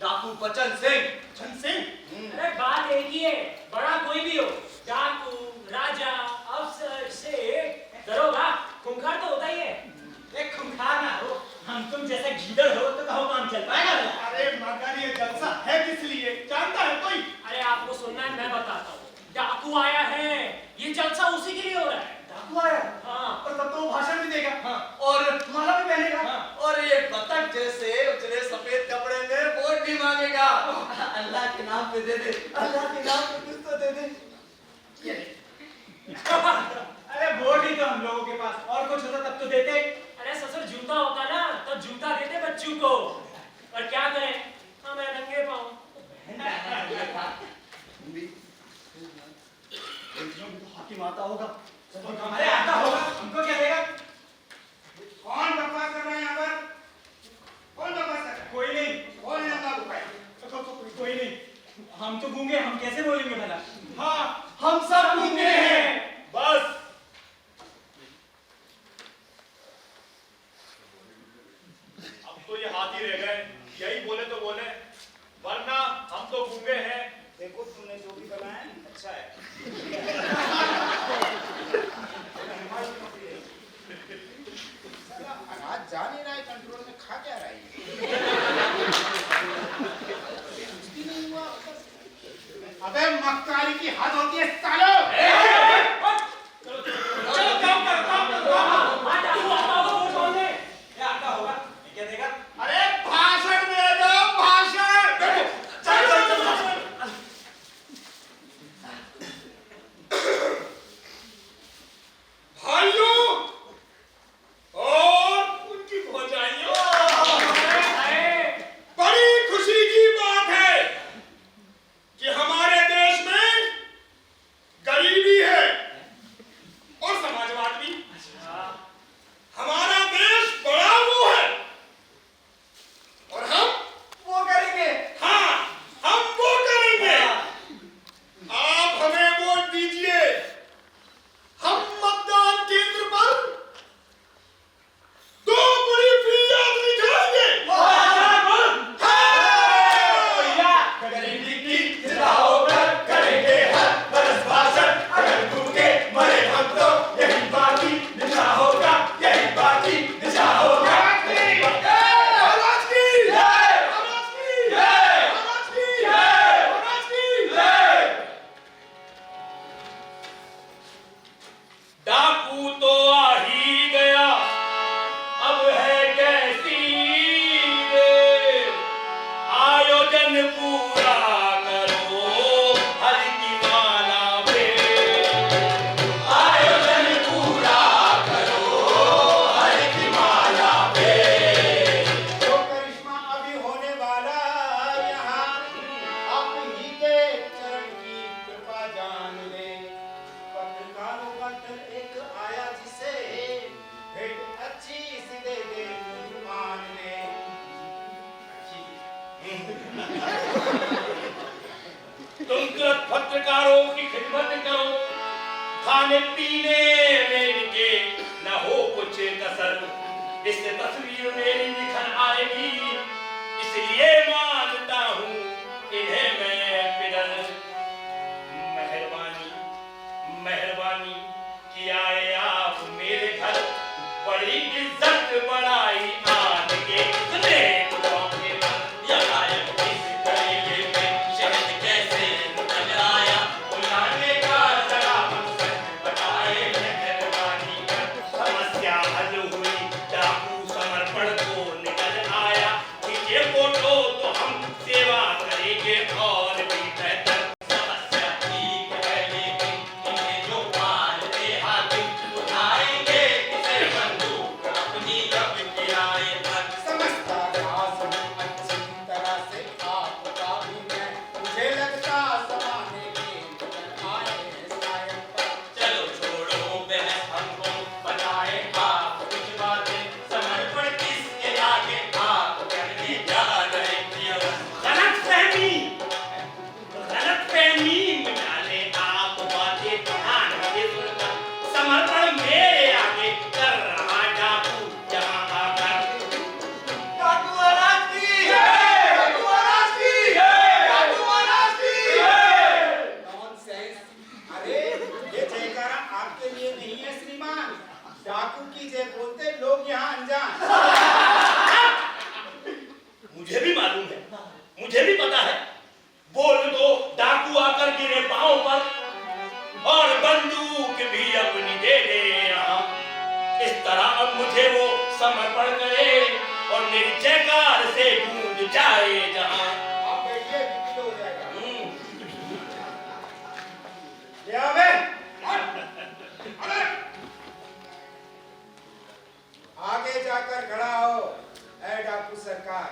Speaker 4: डाकू बचन सिंह।
Speaker 7: बचन सिंह?
Speaker 5: अरे बात एक ही है, बड़ा कोई भी हो, डाकू, राजा, अफसर, शेख, दरोगा, खूंखार तो होता ही है।
Speaker 7: एक खूंखार ना हो, हम तुम जैसे गीदड़ हो तो कहो काम चल पाएगा?
Speaker 1: अरे मगर ये जलसा है किस लिए, जानता है कोई?
Speaker 5: अरे आपको सुनना है, मैं बताता हूँ। डाकू आया है, ये जलसा उसी के लिए हो रहा है।
Speaker 4: डाकू आया?
Speaker 5: हाँ।
Speaker 4: और तब तो वो भाषण भी देगा।
Speaker 7: हाँ।
Speaker 4: और माला भी पहनेगा।
Speaker 7: हाँ।
Speaker 4: और ये बतख जैसे उजले सफेद कपड़े में वोट भी मांगेगा। अल्लाह के नाम पे दे दे, अल्लाह के नाम पे कुछ तो दे दे। ये
Speaker 7: अरे वोट ही तो हम लोगों के पास, और कुछ होता तब तो देते।
Speaker 5: अरे ससुर जूता होता ना, तब जूता देते बच्चों को। और क्या करें, हमें नंगे पाँव।
Speaker 4: हाकिम आता होगा।
Speaker 7: अरे आता होगा, हमको क्या देगा?
Speaker 1: कौन बकवास कर रहा है यहाँ पर? कौन बकवास कर रहा है?
Speaker 7: कोई नहीं।
Speaker 1: कौन है ना भाई?
Speaker 7: कोई नहीं, हम तो गूंगे, हम कैसे बोलेंगे भला?
Speaker 1: हाँ,
Speaker 4: हम सब गूंगे हैं।
Speaker 2: बस अब तो ये हाथी रह गए, यही बोले तो बोले, वरना हम तो गूंगे हैं।
Speaker 1: देखो तुमने जो भी बनाया अच्छा है। आज जा नहीं रहा है कंट्रोल में, खा क्या रहा है कुछ भी नहीं हुआ। अबे मक्कारी की हद होती है सालो।
Speaker 7: चलो काम करो।
Speaker 5: हाँ, डाकू आता होगा वोट मांगने।
Speaker 7: ये आता होगा, ये क्या देगा?
Speaker 1: अरे भाषण दे दो, भाषण।
Speaker 2: चल भाइयों और उनकी भौजाइयों, बड़ी खुशी की बात है कि हमारे देश में गरीबी है और समाजवाद भी। हमारा देश बड़ा वो है और हम
Speaker 4: वो करेंगे।
Speaker 2: हाँ, हम वो करेंगे। आप हमें वोट दीजिए, हम मतदान केंद्र पर दो बड़ी फरियाद लिखाएंगे।
Speaker 7: गरीबी की जिंदा होकर करेंगे हर बरस भाषण, अगर भूखे मरे हम तो यही बाकी दिशा होगा, यही बाकी दिशा होगा।
Speaker 2: आवाज की जय, आवाज की जय, आवाज की जय, आवाज की जय। डाकू तो आ ही गया, अब है कैसी देर, आयोजन पूरा करो हर की माला पे, आयोजन पूरा करो हर की माला पे।
Speaker 1: जो करिश्मा अभी होने वाला यहाँ, आप ही के चरण की कृपा जान ले। पत्रकारों का दल एक आया जिसे भेंट अच्छी सी दे दे मान ले।
Speaker 2: तुम तुरंत पत्रकारों की खिदमत करो, खाने पीने में इनके न हो कुछ कसर, इससे तस्वीर मेरी निखर आएगी, इसलिए मानता हूँ इन्हें मैं पिदल। मेहरबानी मेहरबानी कि आए आप मेरे घर, बड़ी इज्जत बढ़ाई आन के स्नेह के मन। यकायक इस करेले में शहद कैसे निकल आया, बुलाने का जरा मकसद बताए मेहरबानी कर। समस्या हल हुई, डाकू समर्पण को निकल आया, खींचे फोटो तो मुझे भी पता है। बोल दो डाकू आकर गिरे पांव पर और बंदूक भी अपनी दे दे यहाँ। इस तरह अब मुझे वो समर्पण करे और मेरी जयकार से गूंज जाए जहां।
Speaker 1: आप बैठिए, बिल्कुल हो जाएगा। ले आओ बे। अरे! आगे जाकर खड़ा हो। ऐ डाकू सरकार,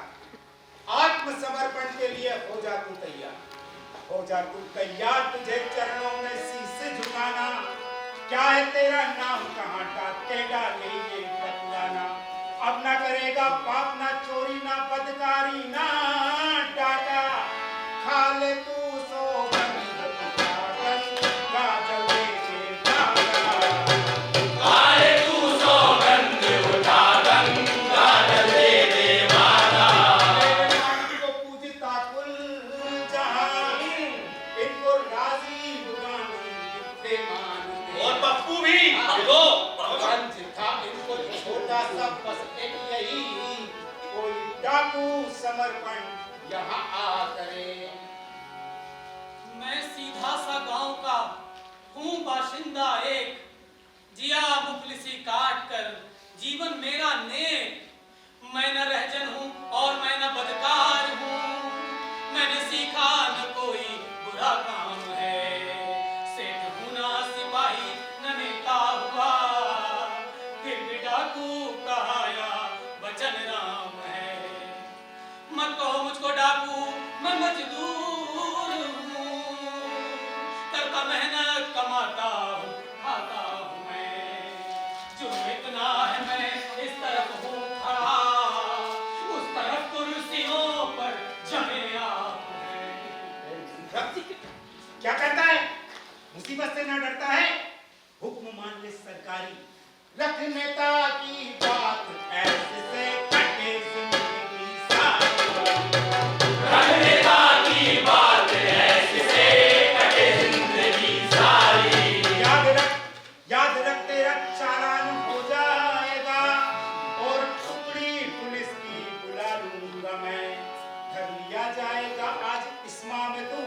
Speaker 1: आत्मसमर्पण के लिए हो जा तू तैयार। हो जा तू तैयार, तुझे चरणों में शीश झुकाना। क्या है तेरा नाम, कहाँ डाके डाले ये बतलाना। अब ना करेगा पाप, ना चोरी, ना बदकारी, ना डाका। खा ले तू सौगंध गंगा जल के डाका।
Speaker 2: आए तू सौगंध उठा गंगा जल दे मारा।
Speaker 1: को पूजता कुल जहां, इनको राजी बुलाने मानते।
Speaker 2: और पप्पू भी दो
Speaker 1: पंच था इनको छोटा सा बस एक यही, कोई डाकू समर्पण यहाँ आ करे।
Speaker 7: मैं सीधा सा गांव का हूँ बाशिंदा एक, जिया मुफलिसी काट कर जीवन मेरा नेक। मैं न रहजन हूँ और मैं न बदकार हूँ, मैंने सीखा न कोई बुरा काम है। सेठ हूँ ना सिपाही न नेता हुआ, फिर भी डाकू कहाया वचन राम है। मत कहो मुझको डाकू, मैं मजदूर हूँ, करता मेहनत कमाता हूँ, खाता हूँ मैं। जुर्म इतना है मैं इस तरफ हूँ खड़ा, उस तरफ कुर्सियों पर जमे आप हैं।
Speaker 1: क्या करता है, मुसीबत से ना डरता है। हुक्म मान ले सरकारी, रख नेता की बात ऐसे से कटे जिंदगी सारी।
Speaker 2: रखनेता की बात ऐसे से कटे जिंदगी सारी।
Speaker 1: याद रख तेरा चालान हो जाएगा और टुकड़ी पुलिस की बुला लूंगा मैं। धर लिया जाएगा आज इस माह में तू,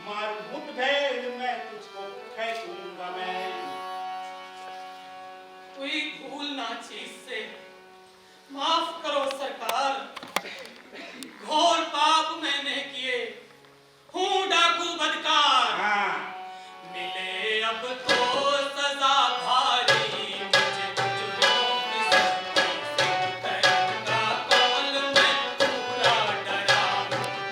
Speaker 1: मारू मुठभेड़ में तुझको फेंकूंगा मैं।
Speaker 7: कोई भूल ना चीज से माफ करो सरकार, घोर पाप मैंने किए, हूँ डाकू बदकार।
Speaker 1: हाँ,
Speaker 7: मिले अब तो सजा भारी, मुझे जुर्मों की सख्ती से करूँगा कौल मैं पूरा डरा हूँ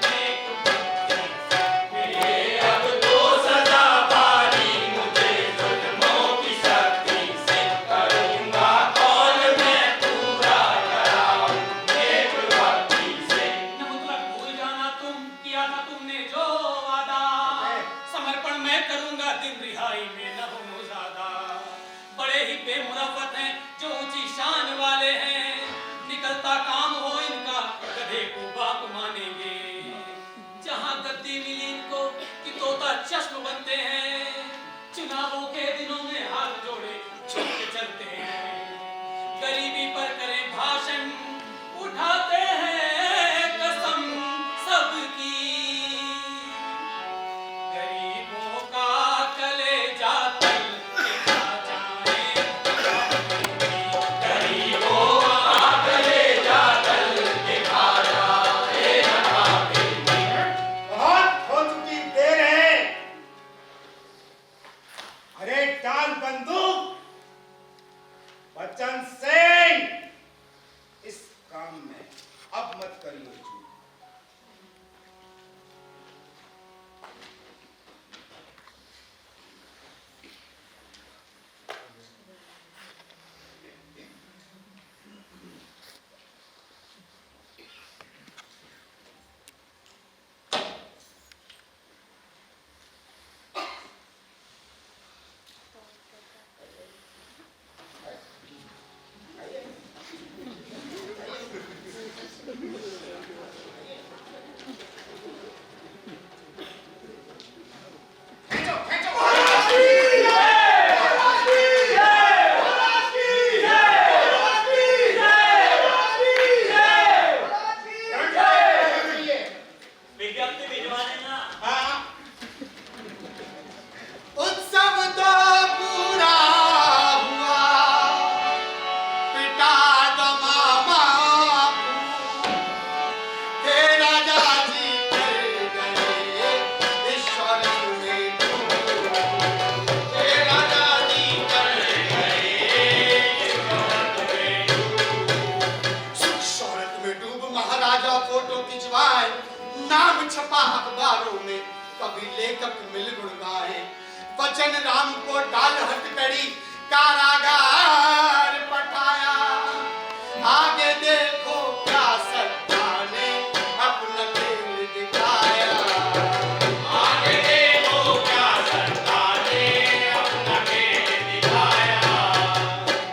Speaker 7: नेक बुद्धि से।
Speaker 2: मिले अब तो सजा भारी, मुझे जुल्मों की सख्ती से करूँगा कौल मैं पूरा डरा हूँ नेक भक्ति से।
Speaker 7: न मुतलक भूल
Speaker 3: नाम छपा अखबारों में, कभी लेखक मिल गुण गाए। वचन राम को डाल हथकड़ी कारागार पठाया। आगे देखो क्या सत्ता ने अपना खेल दिखाया।
Speaker 2: आगे देखो क्या सत्ता ने अपना खेल दिखाया।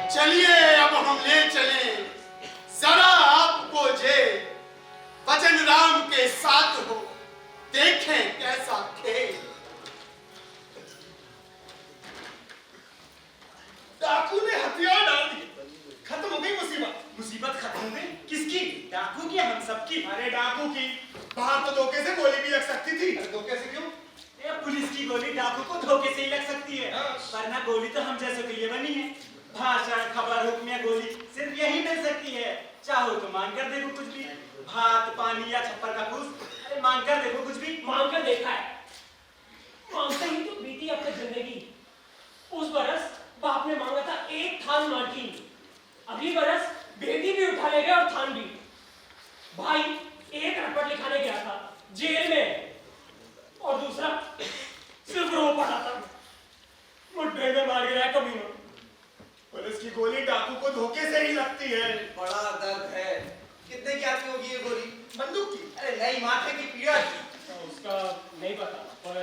Speaker 3: चलिए अब हम ले चले जरा आपको जेल, वचन राम के साथ हो देखें कैसा खेल।
Speaker 1: डाकू ने हथियार डाल दिए, खत्म हो गई मुसीबत। मुसीबत खत्म हो गई किसकी? डाकू की, हम सबकी। अरे डाकू की, बाहर तो धोखे से गोली भी लग सकती थी।
Speaker 3: धोखे से क्यों?
Speaker 1: ये पुलिस की गोली डाकू को धोखे से ही लग सकती है, वरना गोली तो हम जैसों के लिए बनी है। भाषण, खबर, हुक्म या गोली सिर्फ यही मिल सकती है। चाहो तो मांग कर देखो कुछ भी, भात, पानी या छप्पर का फूस। अरे मांग कर देखो कुछ भी।
Speaker 5: मांग कर देखा है, मांगते ही तो बीती अब तक जिंदगी। उस बरस बाप ने मांगा था 1 थान मार्किन, अगली बरस बेटी भी उठा ले गए और थान भी। भाई एक रपट लिखाने गया था जेल में, और दूसरा सिर्फ रो पड़ा था। मुठभेड़ में मार गिरा कमीनों।
Speaker 1: पुलिस की गोली डाकू को धोखे से ही लगती है।
Speaker 4: बड़ा दर्द है। कितने की आती होगी ये गोली?
Speaker 1: बंदूक की?
Speaker 4: अरे नहीं, माथे की पीड़ा की।
Speaker 5: तो उसका नहीं पता, पर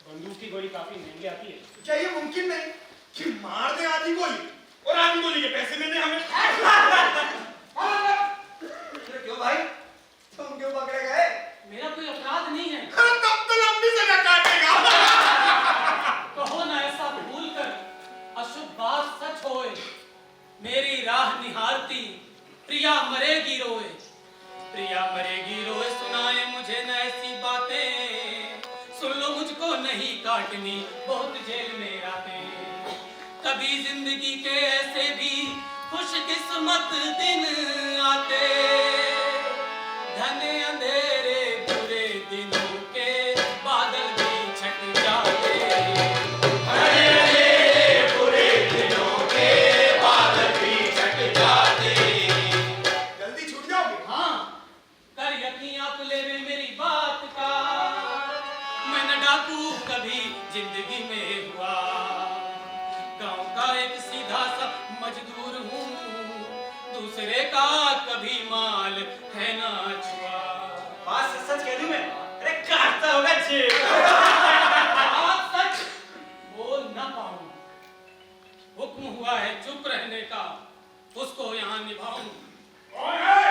Speaker 5: बंदूक की गोली काफी महंगी आती है।
Speaker 1: क्या ये मुमकिन नहीं कि मार दे आधी गोली और आधी गोली के पैसे दे दे हमें?
Speaker 4: क्यों भाई, तुम क्यों पकड़े गए?
Speaker 7: मेरा कोई अपराध नहीं है।
Speaker 1: तब तो लंबी सजा काटेगा।
Speaker 7: कहो ना ऐसा भूल कर अशुभ बात सच होए। मेरी राह निहारती प्रिया मरेगी रोए। प्रिया मरेगी रोए सुनाए मुझे न ऐसी बातें। सुन लो मुझको नहीं काटनी बहुत जेल में रातें। कभी जिंदगी के ऐसे भी खुशकिस्मत दिन आते। घने अंधेरे बुरे दिनों के बादल भी छट जाते।
Speaker 2: घने अंधेरे बुरे दिनों के बादल भी छट जाते।
Speaker 1: जल्दी छूट जाओगे।
Speaker 7: हाँ, कर यकीन आप ले मेरी बात का। मैं न डाकू कभी जिंदगी में हुआ। गांव का एक सीधा सा मजदूर हूँ। दूसरे का कभी माल है ना छुआ।
Speaker 1: बात सच कह दूं मैं, अरे काटता होगा जेल।
Speaker 7: बात सच बोल न पाऊं। हुक्म हुआ है चुप रहने का, उसको यहाँ निभाऊं।
Speaker 1: कौन है?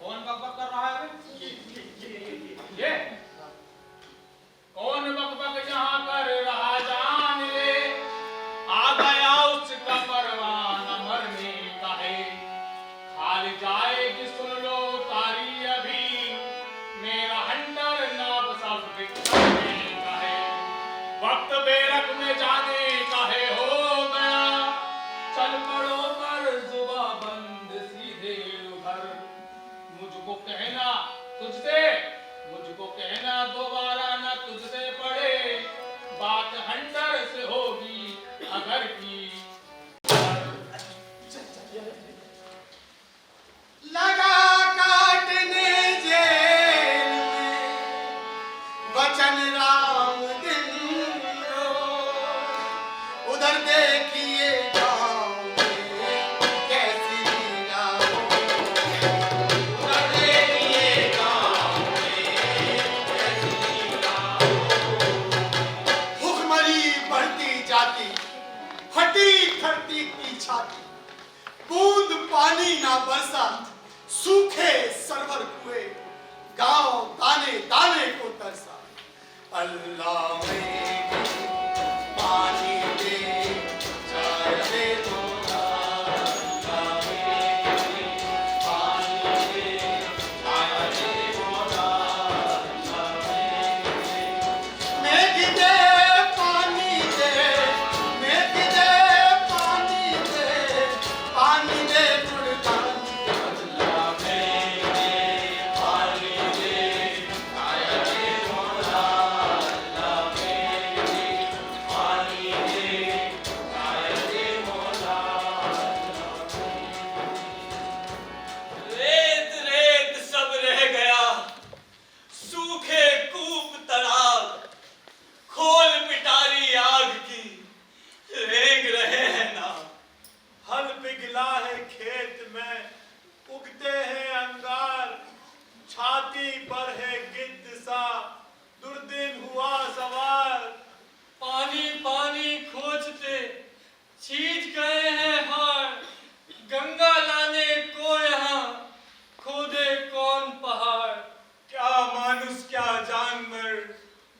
Speaker 7: कौन बकबक कर रहा है? ये कौन बकबक यहाँ कर रहा जान ले। आ गया उसका परवाना मरने का है। हाल जाएगी सुन लो तारी अभी। मेरा हंडर नाब सब बिकने का है। वक्त बेरक में जाने का है हो गया। चल पड़ो कर जुबा बंद सीधे उधर। मुझको कहना तुझसे, मुझको कहना दोबारा न तुझसे पड़े। बात हंटर से होगी अगर की।
Speaker 3: लगा काटने जेल में वचन राम दिन रोज। उधर देखिए गाँव में कैसी लीला हो। उधर देखिए गाँव में कैसी लीला हो। भुखमरी बढ़ती जाती, फटी खरती की छाती। बूंद पानी ना बरसा, सूखे सरवर हुए। गांव दाने दाने को तरसा। अल्लाह में पानी दे, चाय दे थोड़ा। अल्लाह में पानी दे, चाय दे थोड़ा। अल्लाह में मेघ दे पानी दे, मेघ दे पानी दे, पानी दे गुड़गानी। अल्लाह में पानी दे, चाय दे थोड़ा। अल्लाह में पानी दे,
Speaker 8: पिघला है खेत में उगते हैं अंगार, छाती पर है गिद्ध सा दुर्दिन हुआ सवार।
Speaker 7: पानी पानी खोजते छीज गए हैं हार, गंगा लाने को यहाँ खोदे कौन पहाड़।
Speaker 8: क्या मानुस क्या जानवर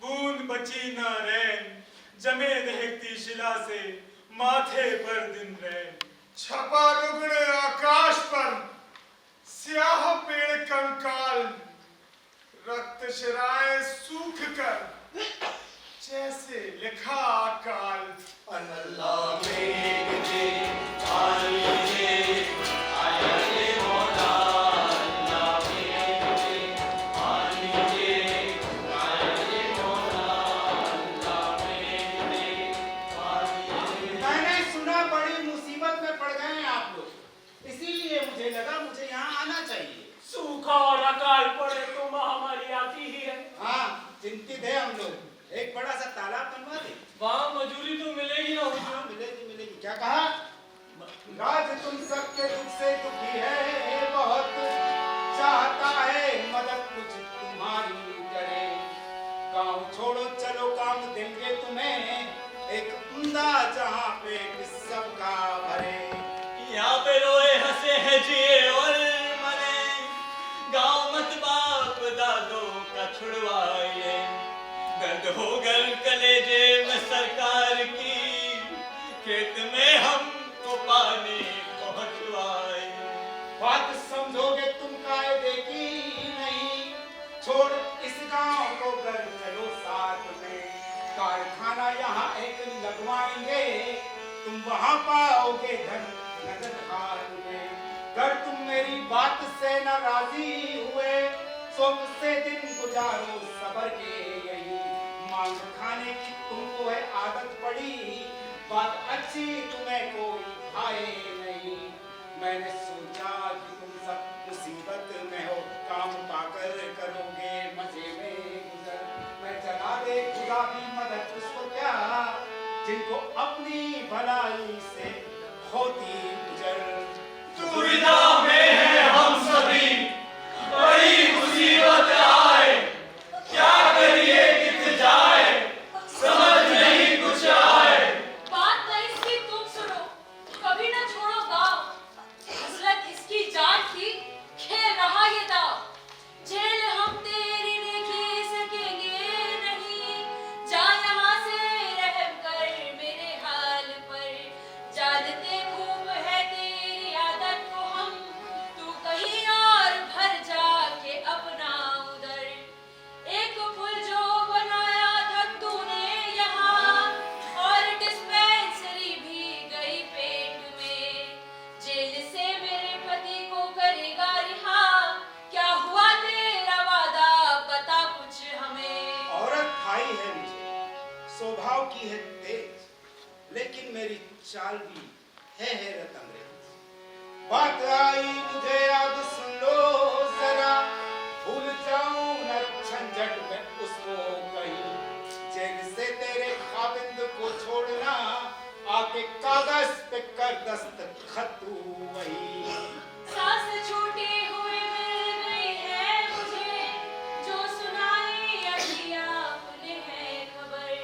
Speaker 8: बूंद बची न रैन, जमे दहकती शिला से माथे पर दिन रैन। छपा रुगड़े आकाश पर स्याह पेड़ कंकाल, रक्त शिराएं सूख कर जैसे लिखा अकाल।
Speaker 3: अल्लाह मेघ दे पानी दे आया रे मौला, अल्लाह मेघ दे पानी दे आया रे मौला, अल्लाह मेघ दे पानी दे।
Speaker 1: मैंने सुना बड़ी मुसीबत में पड़ गए हैं आप लोग, इसीलिए मुझे लगा मुझे यहाँ आना चाहिए।
Speaker 5: सूखा और अकाल पड़े तो महामारी आती ही है।
Speaker 1: हाँ, चिंतित है हम लोग। एक बड़ा सा तालाब बनवा दे।
Speaker 7: वहाँ मजूरी तो मिलेगी ना हुजूर।
Speaker 1: हाँ, मिलेगी मिलेगी। क्या कहा? राज तुम सबके दुख से दुखी है बहुत, चाहता है मदद कुछ तुम्हारी करे। गांव छोड़ो चलो काम देंगे तुम्हें, एक उम्दा जहां पे सबका भरे।
Speaker 7: यहाँ पे रोए हंसे हैं जिए और मरे, गाँव मत बाप दादों का छुड़वाए। दर्द हो गल कलेजे में सरकार की, खेत में हमको पानी पहुंचवाए।
Speaker 1: बात समझोगे तुम कायदे की नहीं, छोड़ इस गांव को घर चलो साथ में। कारखाना यहाँ एक लगवाएंगे, तुम वहां पाओगे धन नगद हाथ में। अगर तुम मेरी बात से न राजी हुए, शौक से दिन गुजारो सबर के यही। मांग खाने की तुमको है आदत पड़ी, बात अच्छी तुम्हें कोई खाए नहीं। मैंने सोचा कि तुम सब मुसीबत में हो, काम पाकर करोगे मजे में गुजर। मैं चला दे खुदा की मदद उसको क्या, जिनको अपनी भलाई से होती गुजर।
Speaker 2: दुविधा में है हम सभी, बड़ी मुसीबत आए, क्या करिए कित जाए, समझ नहीं कुछ आए।
Speaker 6: बात नहीं इसकी तुम सुनो, कभी न छोड़ो गाँव। हसरत इसकी जान की, खेल रहा ये दाव। जेल हम तेरी देखी सकेंगे नहीं, जा यहाँ से रहम कर मेरे हाल पर। जानते खूब है तेरी आदत को हम, तू कहीं और भर जाके अपना उधर। एक पुल जो बनाया था तूने यहाँ, और डिस्पेंसरी भी गई पेट में। जेल से मेरे पति को करेगा रिहा, क्या हुआ तेरा वादा बता कुछ हमें।
Speaker 1: औरत भाई है मुझे, स्वभाव की है तेज, लेकिन मेरी चाल भी है हैरत अंग्रेज। बात आई मुझे याद सुन लो जरा, भूल जाऊं न झंझट में उसको कहीं। जेल से तेरे खाविंद को छोड़ना, आके कागज पे कर दस्तखत तू वही।
Speaker 6: सांस छूटे हुए मिल गई है मुझे, जो सुनाई अभी आपने है खबर।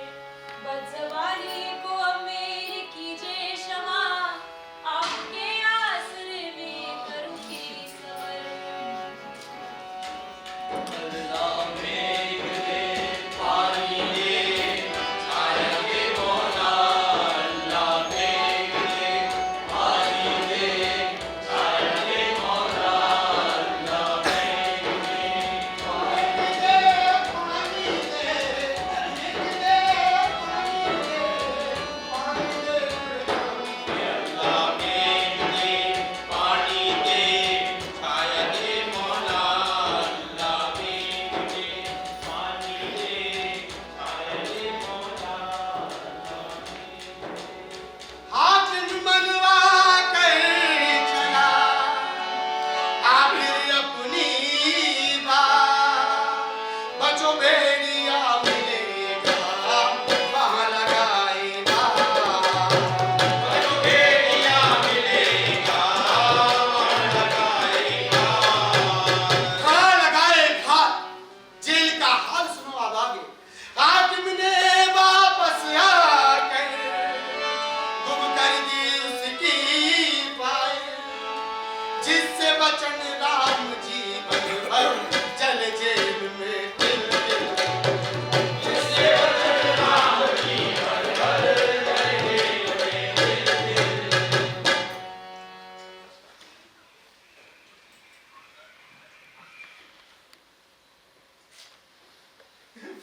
Speaker 6: बदज़बानी को अब मेरी कीजिए क्षमा, आपके आसरे में करूँगी सबर।
Speaker 3: अल्लाह मेघ दे पानी दे आया रे मौला, अल्लाह मेघ दे पानी दे वचन राम जीवन भर चल जेल में तिल तिल।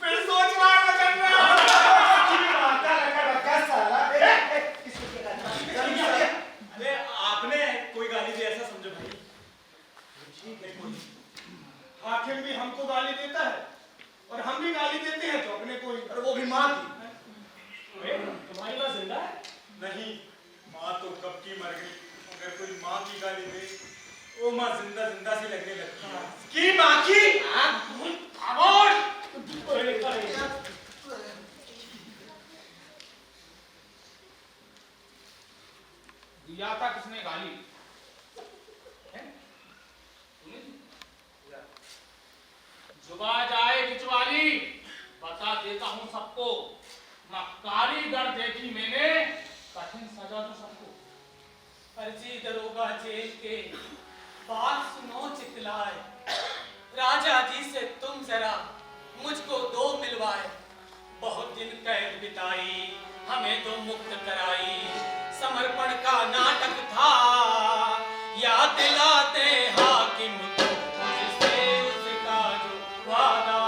Speaker 8: फिर सोच रहा है वचन राम। अरे आपने कोई गाली दी ऐसा समझो भाई। ठीक है कोई हाकिम भी हमको गाली देता है और हम भी गाली देते हैं तो अपने कोई, और वो भी माँ की।
Speaker 5: तुम्हारी माँ जिंदा है?
Speaker 8: नहीं, माँ तो कब की मर गई। अगर कोई माँ की गाली दे वो माँ जिंदा जिंदा सी लगने लगती है। की माँ की खामोश।
Speaker 7: दिया था किसने गाली? हैं? तूने दी? जुबा जाए बिचवाली, बता देता हूँ सबको। ना कारीगर देखी मैंने, कठिन सजा दूं सबको।
Speaker 9: अर्जी दरोगा जेल के, बात सुनो चितलाए, राजा जी से तुम जरा मुझको दो मिलवाए। बहुत दिन कैद बिताई, हमें तो मुक्त कराई। समर्पण का नाटक था, याद दिलाते हाकिम को मुझसे उसका जो वादा।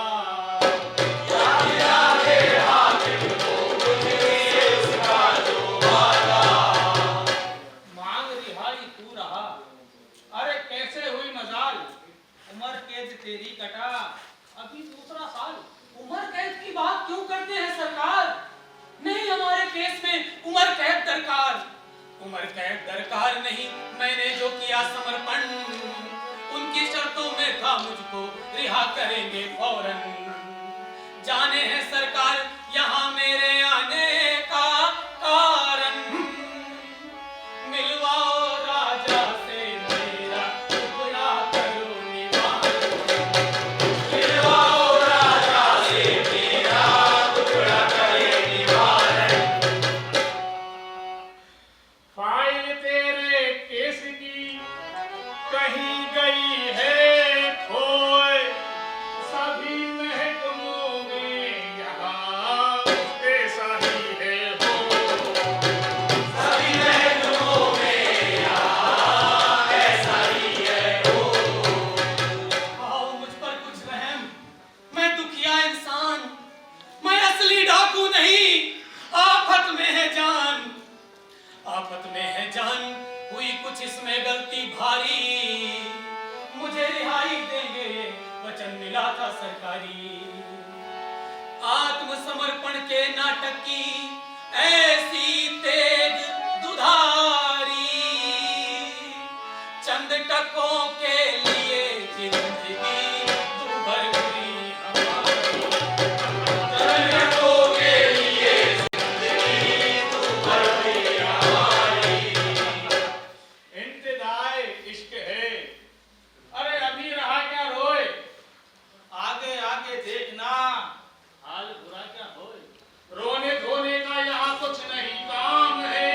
Speaker 9: याद दिलाते हाकिम को मुझसे उसका जो वादा।
Speaker 7: मांग रिहाई तू रहा, अरे कैसे हुई मजाल? उम्र कैद तेरी कटा, अभी दूसरा साल।
Speaker 9: उम्र कैद की बात क्यों करते हैं सरकार? नहीं, हमारे केस में उम्र कैद दरकार। उम्र कैद दरकार नहीं, मैंने जो किया समर्पण, उनकी शर्तों में था मुझको रिहा करेंगे फौरन। जाने हैं सरकार यहाँ मेरे आने का कारण, मिलवाओ राजा से मेरा टुकड़ा करो निवारण। मिलवाओ राजा से मेरा टुकड़ा करे निवारण।
Speaker 7: फाइल तेरे केस की कहीं गई है खोए, सभी महकमों में यहाँ ऐसा ही है हो।
Speaker 9: सभी महकमों में यहाँ ऐसा ही है हो। आओ मुझ पर कुछ रहम, मैं दुखिया इंसान, मैं असली डाकू नहीं, आफत में है जान। आफत में है जान, हुई कुछ इसमें गलती भारी, मुझे रिहाई देंगे वचन मिला था सरकारी। आत्मसमर्पण के नाटक की ऐसी तेज दुधारी, चंद टकों के लिए जिंदगी दुभर हुई हमारी। चंद टकों के लिए जिंदगी दुभर हुई हमारी।
Speaker 7: इंतदाए इश्क है, अरे अभी रहा क्या रोए? आगे आगे देखना, हाल बुरा क्या होए। रोने धोने का यहाँ कुछ नहीं काम है,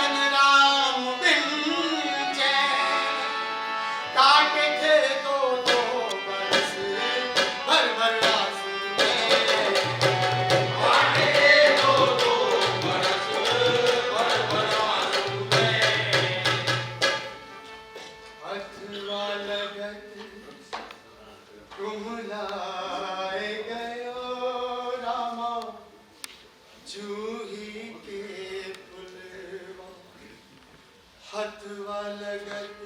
Speaker 3: बचन राम बिन चैन काटे थे दो बरस भर भर आंसू में
Speaker 2: काटे दो बरस भर भर आंसू में।
Speaker 3: अथवा लगत कुम्हलाए गयो रामा जूही के पुलवा हथवा लगत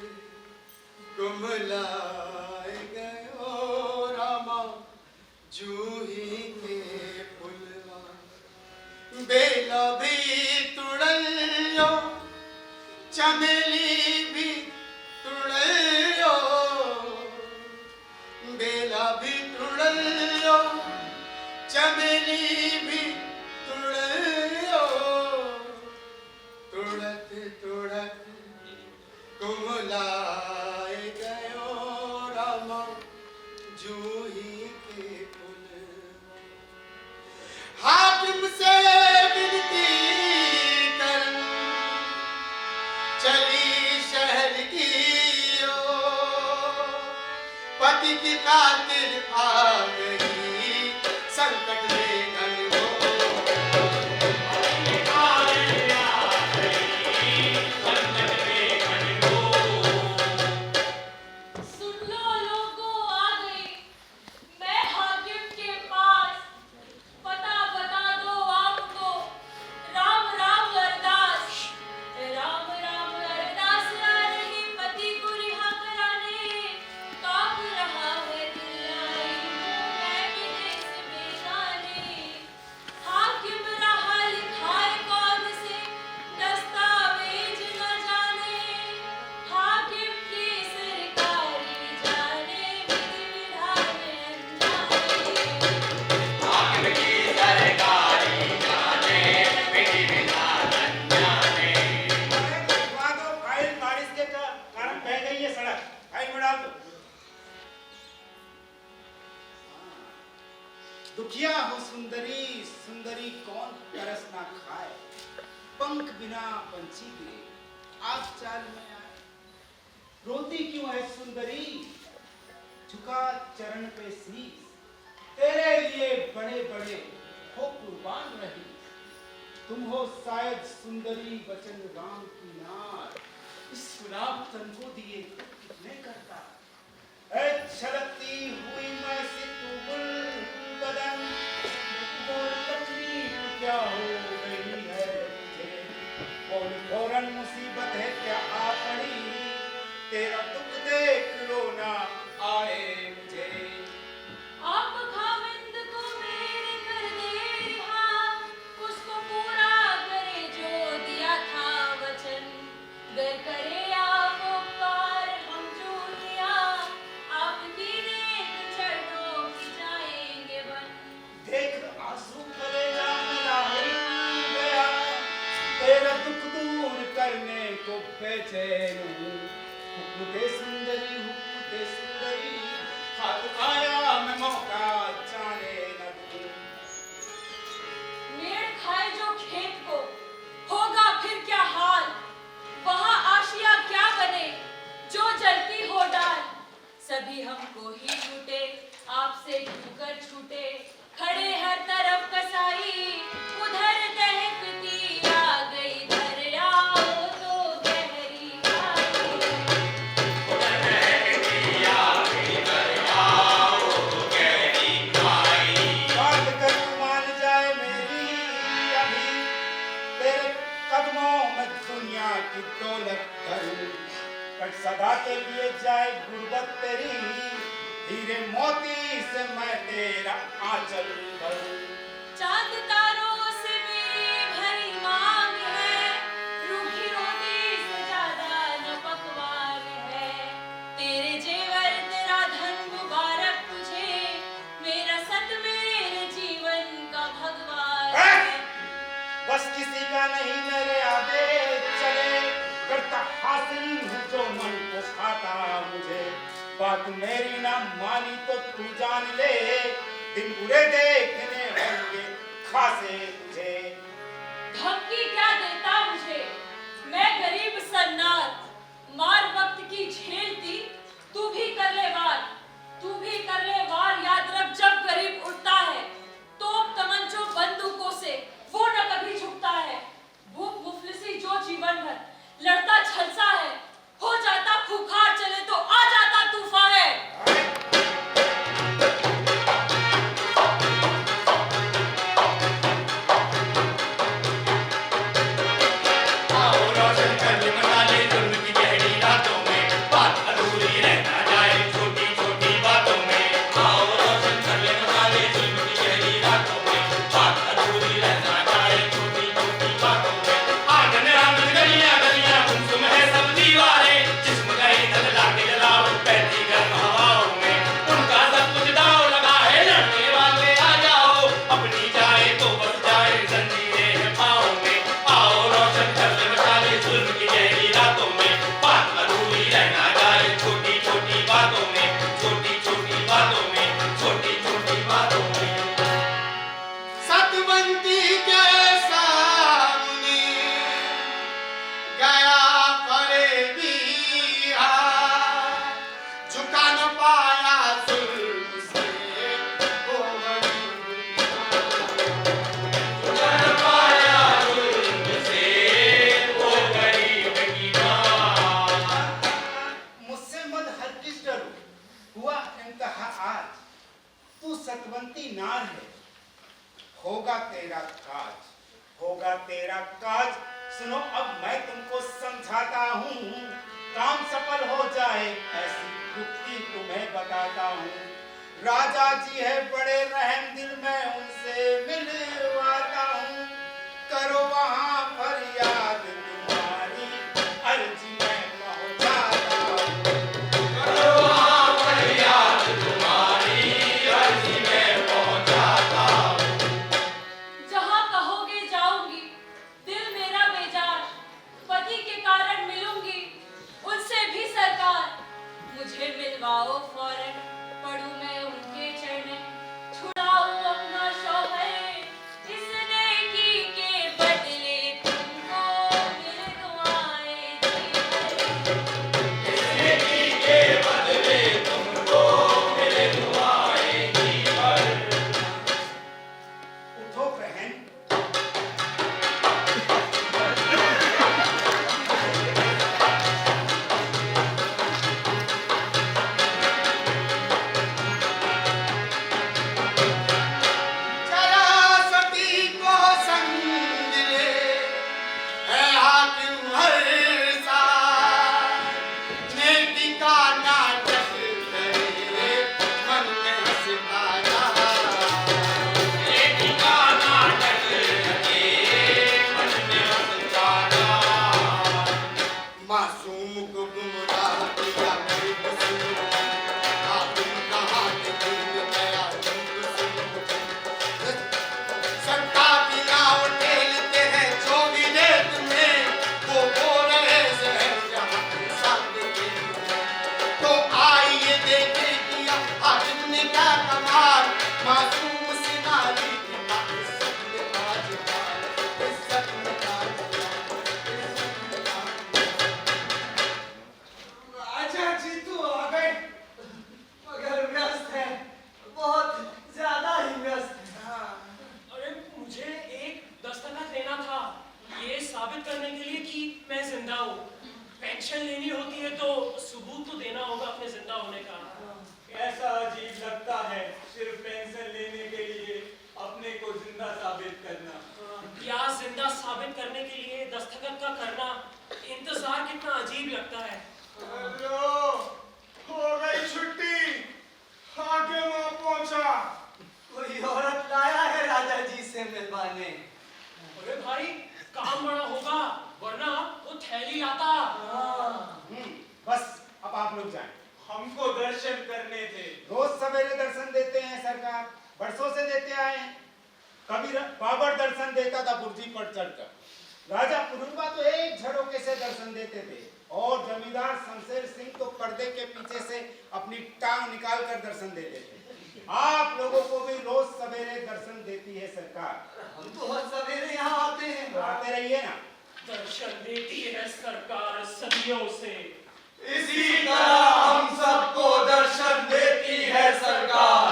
Speaker 3: कुम्हलाए गयो रामा जूही के पुलवा बेला भी तुड़लियो चमेली भी तुड़लियो बेला भी तुड़लियो चमेली भी तुड़लियो तुड़त तुड़त कुम्हलाए गयो रामा जूही के पुलवा हाकिम से विनती कर चली शहर की ओर पति की खातिर आ गई संकट में घन
Speaker 6: सुन लो लोगों आ गई मैं हाकिम के पास पता बता दो आपको राम राम अरदास आ रही पति को रिहा कराने कांप रहा है दिल आई मैं विदेश में जाने हाकिम रहा लिखाए कौन से दस्तावेज न जाने हाकिम की सरकारी जाने विधि विधान अनजाने
Speaker 2: हाकिम की सरकारी जाने विधि विधान अनजाने।
Speaker 1: लिखवा दो फाइल बारिश के कारण बह गई है सड़क फाइल में डाल दो। दुखिया हो सुंदरी सुंदरी कौन तरस ना खाए पंख बिना पंछी गिरे आप चाल में आए रोती क्यों है सुंदरी झुका चरण पे शीस तेरे लिए बड़े बड़े हो कुर्बान रही तुम हो शायद सुंदरी वचन राम की नार इस गुलाब तन को दिए कितने करता ऐ छलकती हुई मैं से तू गुल बदन और तकलीफ क्या हो रही है तुझे कौन फौरन मुसीबत है क्या आ पड़ी तेरा दुख देख रोना आए मुझे
Speaker 6: आप खाविंद को मेरे कर दे रिहा उसको पूरा करे जो दिया था वचन गर करे आप उपकार हम जो लिया आपकी नेक चरणों की जाएंगे बन
Speaker 1: देख आंसू कलेजा मेरा हिल गया तेरा दुख दूर करने को बेचैन हूँ हुक्म दे सुंदरी हाथ आया मैं मौका जाने न दूँ
Speaker 6: मेड़ खाए जो खेत को होगा फिर क्या हाल वहाँ आशिया क्या बने जो जलती हो डाल सभी हमको ही छूटे आपसे झुकर छूटे खड़े हर तरफ कसाई उधर दहकती आ गई दरिया तो गहरी
Speaker 1: बात कर तू मान जाए मेरी अभी तेरे कदमों में दुनिया की दौलत करूं पर सदा के लिए जाए गुर्बत तेरी हीरे मोती से मैं तेरा आंचल भरूं
Speaker 6: चांद तारों से मेरी भरी मांग है रूखी रोटी से ज्यादा न पकवान है तेरे जेवर तेरा धन मुबारक तुझे मेरा सत मेरे जीवन का भगवान है
Speaker 1: बस किसी का नहीं मेरे आगे चले करता हासिल हूँ जो मन को खाता मुझे बात मेरी ना मानी तो तू जान ले दिन बुरे देखने होंगे खासे तुझे
Speaker 6: धमकी क्या देता मुझे
Speaker 1: बताता हूँ। राजा जी है बड़े रहम दिल, मैं उनसे मिलवाता हूँ। करो वहाँ फरियाद तुम्हारी, अर्जी मैं पहुँचाता हूँ।
Speaker 2: करो वहाँ फरियाद तुम्हारी, अर्जी मैं पहुँचाता हूँ।
Speaker 6: जहाँ कहोगे जाऊंगी, दिल मेरा बेजार, पति के कारण मिलूंगी उनसे भी सरकार। मुझे मिलवाओ फौरन, पढ़ूं मैं उनके चरण, छुड़ाओ अपना शौहर, इस नेकी के बदले तुमको मिल दुआएं जी।
Speaker 2: इस नेकी के बदले तुमको मिले दुआएं जी भर।
Speaker 1: उठो बहन,
Speaker 3: जरा सती को संग ले, है हाकिम हर साल। नेकी का नाटक करे, मन में हंसता जा।
Speaker 2: नेकी का नाटक रचे, मन में हंसता जा।
Speaker 3: मासूम को गुमराह किया गरीब सुनो, हाकिम कहाँ के दिन गया तुमको सुनो। सत्ता की नाव टेलते हैं जो भी रेत में, वो बोल रहे जहर जहाँ इंसान के में। तो आइए देखे किया हाकिम ने क्या कमाल, मासूम सी नारी की इज्जत में आज हाल, इज्जत में आज हाल, इज्जत में आज
Speaker 4: राजा जी तो आ गए, मगर व्यस्त है, बहुत ज्यादा ही व्यस्त है।
Speaker 5: अरे मुझे एक दस्तखत लेना था, ये साबित करने के लिए कि मैं जिंदा हूँ। पेंशन लेनी होती है तो सबूत तो देना होगा अपने जिंदा होने का।
Speaker 8: कैसा अजीब लगता है सिर्फ पेंशन लेने के लिए अपने को जिंदा साबित करना।
Speaker 5: या जिंदा साबित करने के लिए दस्तखत का करना, इंतजार कितना अजीब लगता है।
Speaker 8: हेलो, हो गई छुट्टी, हाकिम आ पहुंचा।
Speaker 4: कोई औरत लाया है राजा जी से मिलवाने।
Speaker 5: अरे भाई काम बड़ा होगा, वरना वो थैली लाता।
Speaker 1: बस अब आप लोग जाएं।
Speaker 8: हमको दर्शन करने थे।
Speaker 1: रोज सवेरे दर्शन देते हैं सरकार, बरसों से देते आए हैं। कभी बाबर दर्शन देता था बुर्जी पर चढ़कर, राजा पुरुरवा तो एक झरोके से दर्शन देते थे, और जमींदार शमशेर सिंह तो पर्दे के पीछे से अपनी टांग निकाल कर दर्शन देते थे। आप लोगों को भी रोज सवेरे दर्शन देती है सरकार।
Speaker 4: हम तो हर सवेरे यहाँ आते हैं।
Speaker 1: तो आते रहिए ना।
Speaker 5: दर्शन देती है सरकार सदियों से।
Speaker 4: इसी तरह हम सबको दर्शन देती है सरकार,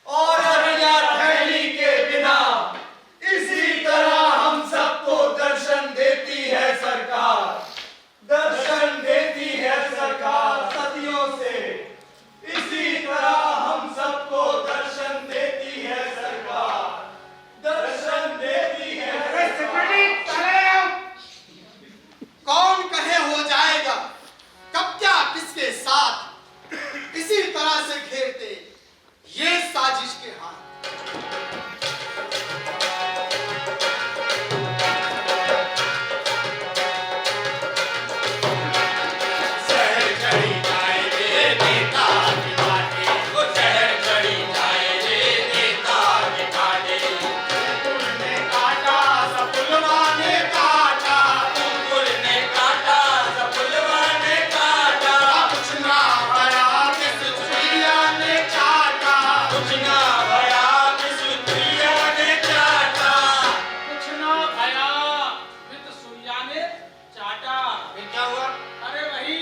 Speaker 4: और अरनिया थैली के बिना इसी तरह हम सबको दर्शन देती है सरकार। दर्शन देती है सरकार सदियों से, इसी तरह हम सबको दर्शन देती है सरकार। दर्शन देती है
Speaker 3: कौन कहे हो जाएगा, कब क्या किसके साथ, इसी तरह से घेरते ये साजिश के हाथ।
Speaker 2: शहर चढ़ी जाए रे नेता की बातें, वो शहर चढ़ी जाए रे नेता की बातें।
Speaker 3: तुमने काटा सपुलवा ने काटा,
Speaker 2: कुकुर ने काटा, सपुलवा ने काटा।
Speaker 3: कुछ ना भया किस चुड़िया ने चाटा,
Speaker 2: कुछ ना भया किस प्रिया ने चाटा।
Speaker 7: कुछ ना भया वित सूर्या ने चाटा।
Speaker 3: फिर क्या हुआ?
Speaker 7: अरे वही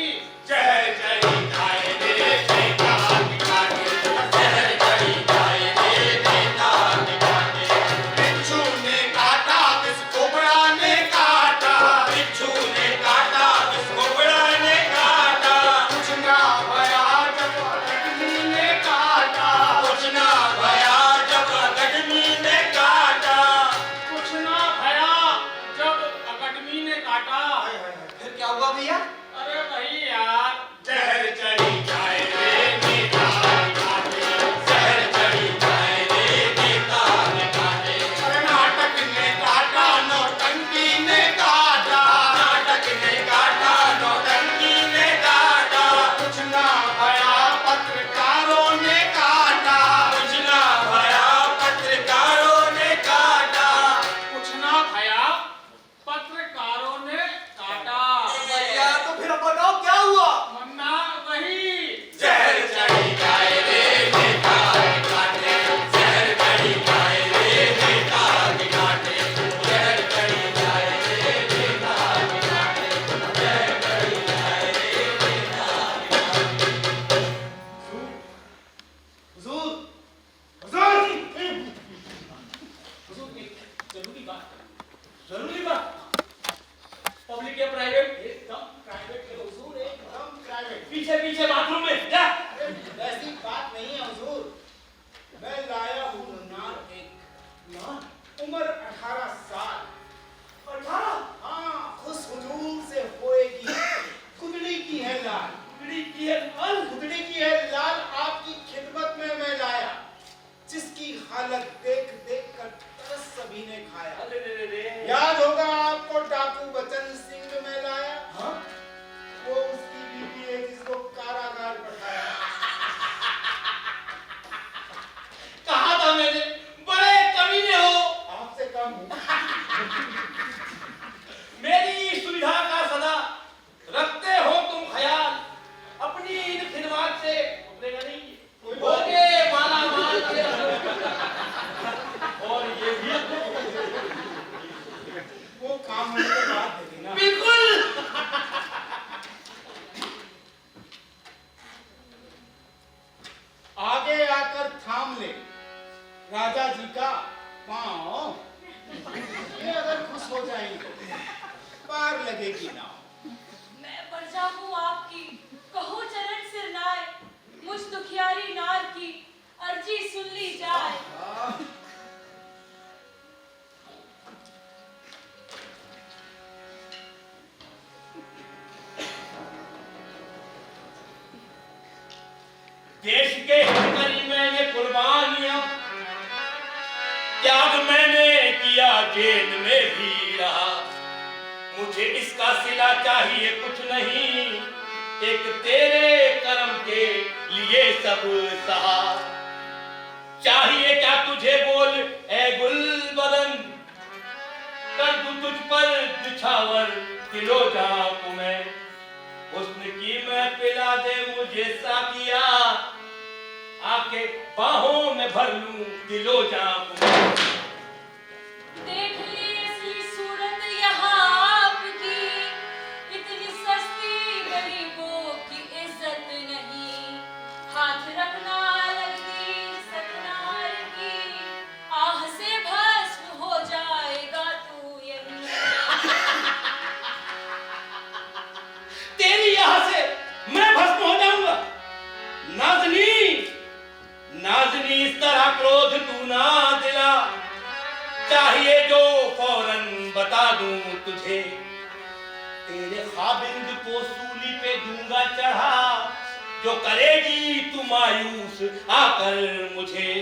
Speaker 2: शहर चढ़ी जाए रे नेता की बातें, शहर चढ़ी जाए रे नेता की बातें।
Speaker 3: बिच्छू ने काटा किस कोबरा ने काटा,
Speaker 2: बिच्छू ने काटा, किसको बड़ा ने काटा।
Speaker 3: कुछ ना भया जब अग्नि ने काटा,
Speaker 2: कुछ ना भया जब अगडमी ने काटा।
Speaker 7: कुछ ना भया जब अकदमी ने काटा।
Speaker 4: फिर क्या हुआ भैया?
Speaker 7: अरे वही यार
Speaker 2: शहर चढ़ी जाए रे नेता
Speaker 6: ली जाए।
Speaker 2: देश के हित करी मैंने कुर्बानियां, त्याग मैंने किया, जेल में भी रहा। मुझे इसका सिला चाहिए कुछ नहीं, एक तेरे कर्म के लिए सब सहा। चाहिए क्या तुझे बोल ए गुलबदन, कर दूं तुझ पर बिछावर दिलो जां को मैं। हुस्न की मैं पिला दे मुझे साकिया, आके बाहों में भर लूं दिलो जां को मैं।
Speaker 6: देख ली ऐसी सूरत यहाँ आपकी, इतनी सस्ती गरीबों की इज्जत नहीं। हाथ रखना लगती सतनार की, आह से भस्म हो जाएगा तू यहीं।
Speaker 2: तेरी यहाँ से मैं भस्म हो जाऊंगा। नाज़नी, नाज़नी इस तरह क्रोध तू ना दिला, चाहिए जो फौरन बता दूं तुझे। तेरे खाबिंद को सूली पे दूंगा चढ़ा, जो करेगी तू मायूस आकर मुझे।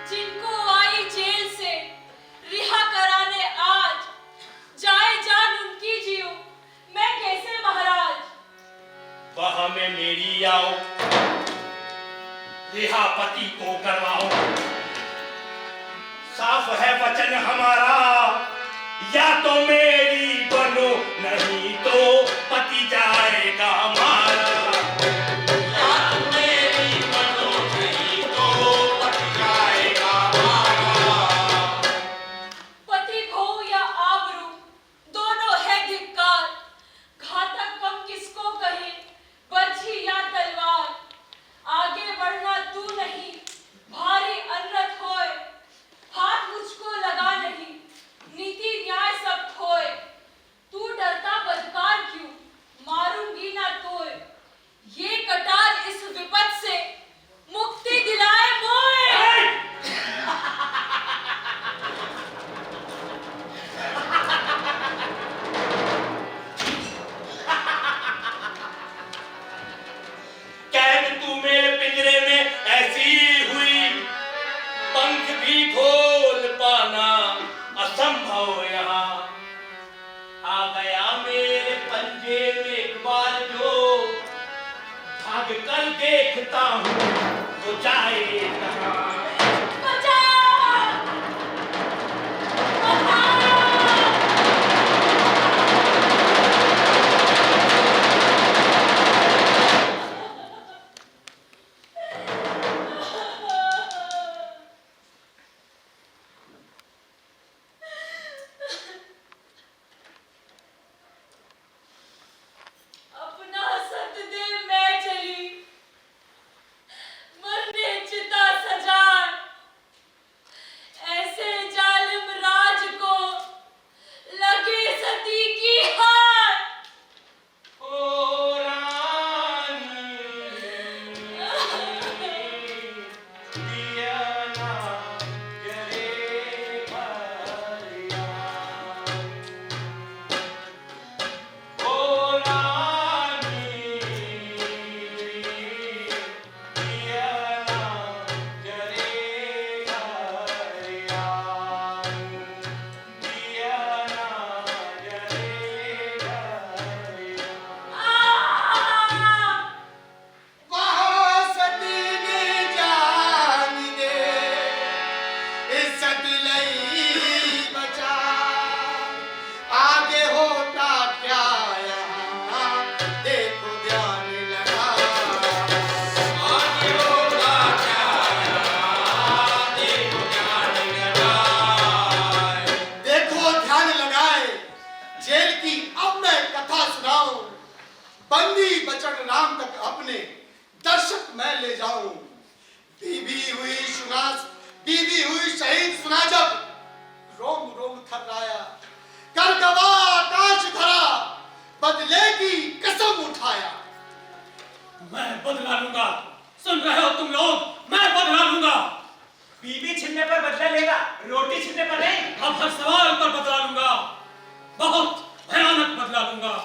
Speaker 6: जिनको आई जेल से रिहा कराने आज, जाए जान उनकी जियो, मैं कैसे महाराज।
Speaker 2: वह में मेरी आओ, रिहा पति को करवाओ। साफ है वचन हमारा, या तो मेरी बनो, नहीं तो पति जाएगा हमारा। या तो मेरी बनो, नहीं तो पति जाएगा हमारा।
Speaker 6: पति खो या आबरू दोनों है धिक्कार, घातक कम किसको कहे, बर्छी या तलवार। आगे बढ़ना तू नहीं, भारी अनरत होए, हाथ मुझको लगा नहीं, नीति न्याय सब खोए। तू डरता बदकार क्यों, मारूंगी ना तोए। ये कटार इस विपत से मुक्ति दिलाए मोए।
Speaker 2: कैद तू मेरे पिंजरे में ऐसी हुई, पंख भी खोल पाना असंभव यहाँ। आ गया मेरे पंजे में एक बार जो, भाग कर देखता हूँ तो जाए कहाँ।
Speaker 6: अपना सत दे मैं चली, मरने चिता सजाए। ऐसे जालिम राज को लगे सती की हार।
Speaker 2: ओ रानी, दिया ना जले भरिया। ओ रानी, दिया ना जले भरिया। दिया ना जले भरिया।
Speaker 3: वहाँ सती ने जान दे, इज्जत लई बचा। आगे होता क्या यहाँ, देखो ध्यान लगा।
Speaker 2: आगे होगा क्या यहाँ, देखो ध्यान लगाए।
Speaker 3: देखो ध्यान लगाए, जेल की अब मैं कथा सुनाऊं। बंदी बचन राम तक अपने दर्शक मैं ले जाऊं। बीबी हुई शहीद सुना जब, रोम रोम थर्राया। कर गवा आकाश धरा, बदले की कसम उठाया।
Speaker 7: मैं बदला लूंगा। सुन रहे हो तुम लोग, मैं बदला लूंगा।
Speaker 5: बीबी छिनने पर बदला लेगा, रोटी छिनने पर नहीं।
Speaker 7: अब हर सवाल पर बदला लूंगा, बहुत भयानक बदला लूंगा।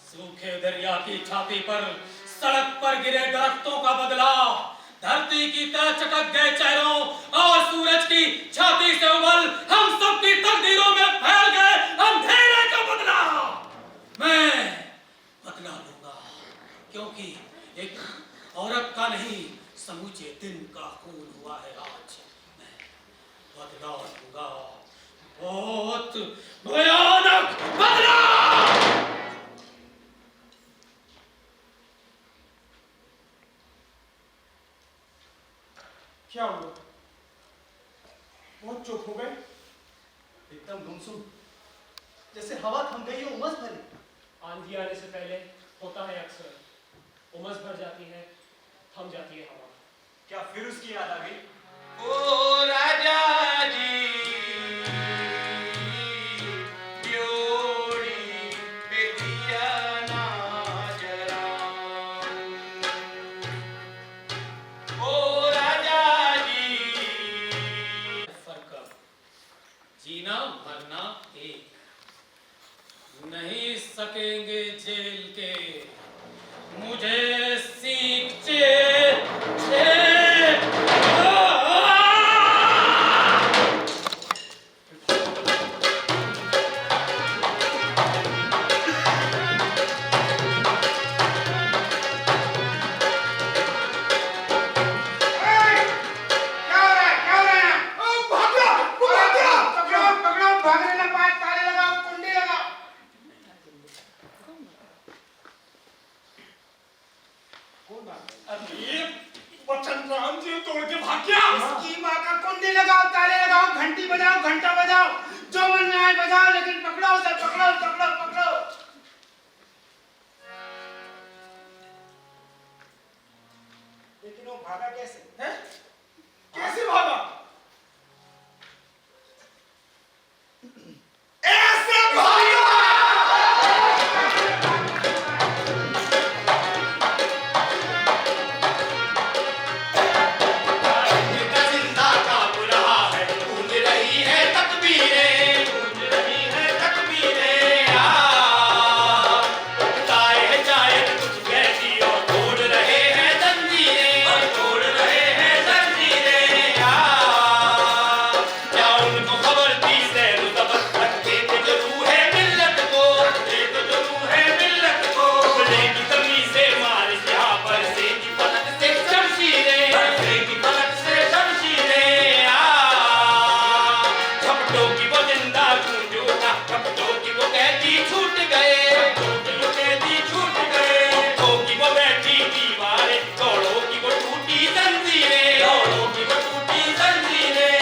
Speaker 7: सूखे दरिया की छाती पर सड़क पर गिरे दरख्तों का बदला, धरती की तरह चटक गए चेहरों और सूरज की छाती से उबल हम सबकी तकदीरों में फैल गए अंधेरे का बदला मैं बदला लूंगा, क्योंकि एक औरत का नहीं समूचे दिन का खून हुआ है आज। मैं बदला लूंगा, बहुत भयानक बदला।
Speaker 8: क्या हुआ? बहुत चुप हो गए।
Speaker 4: एकदम गुमसुम, जैसे हवा थम गई हो, उमस भरी।
Speaker 5: आंधी आने से पहले होता है अक्सर, उमस भर जाती है, थम जाती है हवा।
Speaker 8: क्या फिर उसकी याद आ गई?
Speaker 2: ओ राजा जी ड्योढ़ी पे दिया ना जला। ओ राजा जी
Speaker 7: फर्क जीना मरना एक, नहीं सकेंगे जेल के मुझे सींचे
Speaker 8: वचन राम जी तोड़ के भाग गया।
Speaker 1: इसकी माँ का कुंडी लगाओ, ताले लगाओ, घंटी बजाओ, घंटा बजाओ, जो मन में आए बजाओ, लेकिन पकड़ो उसे, पकड़ो पकड़ो पकड़ो। लेकिन वो भागा कैसे?
Speaker 8: हैं? कैसे भागा? ऐसे भागा।
Speaker 2: जिंदा कांप रहा है, गूंज रही है तकबीरें, गूंज रही है तकबीरें। ताए जाए कुछ कैसी और तोड़ रहे हैं जंजीरें, और तोड़ रहे हैं जंजीरें। क्या उनको खबर थी सैर ज़बर रखते थे जो रूह है मिल्लत को, रखते थे जो रूह है मिल्लत को। खुलेगी कमी से मार यहाँ पर से की पलक से शमशीरें, से की पलक से शमशीरें। झपटों की वो जिंदा गूंज उठा, झपटों की वो कैदी छूट गए, झपटों की वो कैदी छूट गए। झपटों की वो बैठी दीवारें, तोड़ों की वो टूटी जंजीरें, तोड़ों की वो टूटी जंजीरें।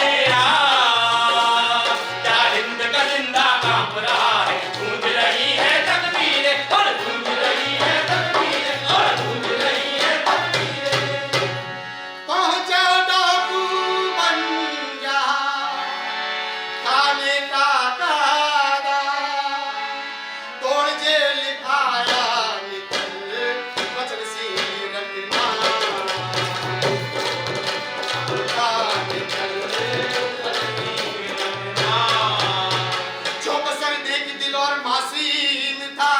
Speaker 2: क्या हिंद का जिंदा कांप रहा है, गूंज रही है तकबीरें, और गूंज रही है तकबीरें, और गूंज रही है तकबीरें।
Speaker 3: पहुंचा डाकू बन जा खाने का दादा, तोड़ जेल आया निकल वचन से रखना, निकल जो पसंद देख दिल और मासूम था,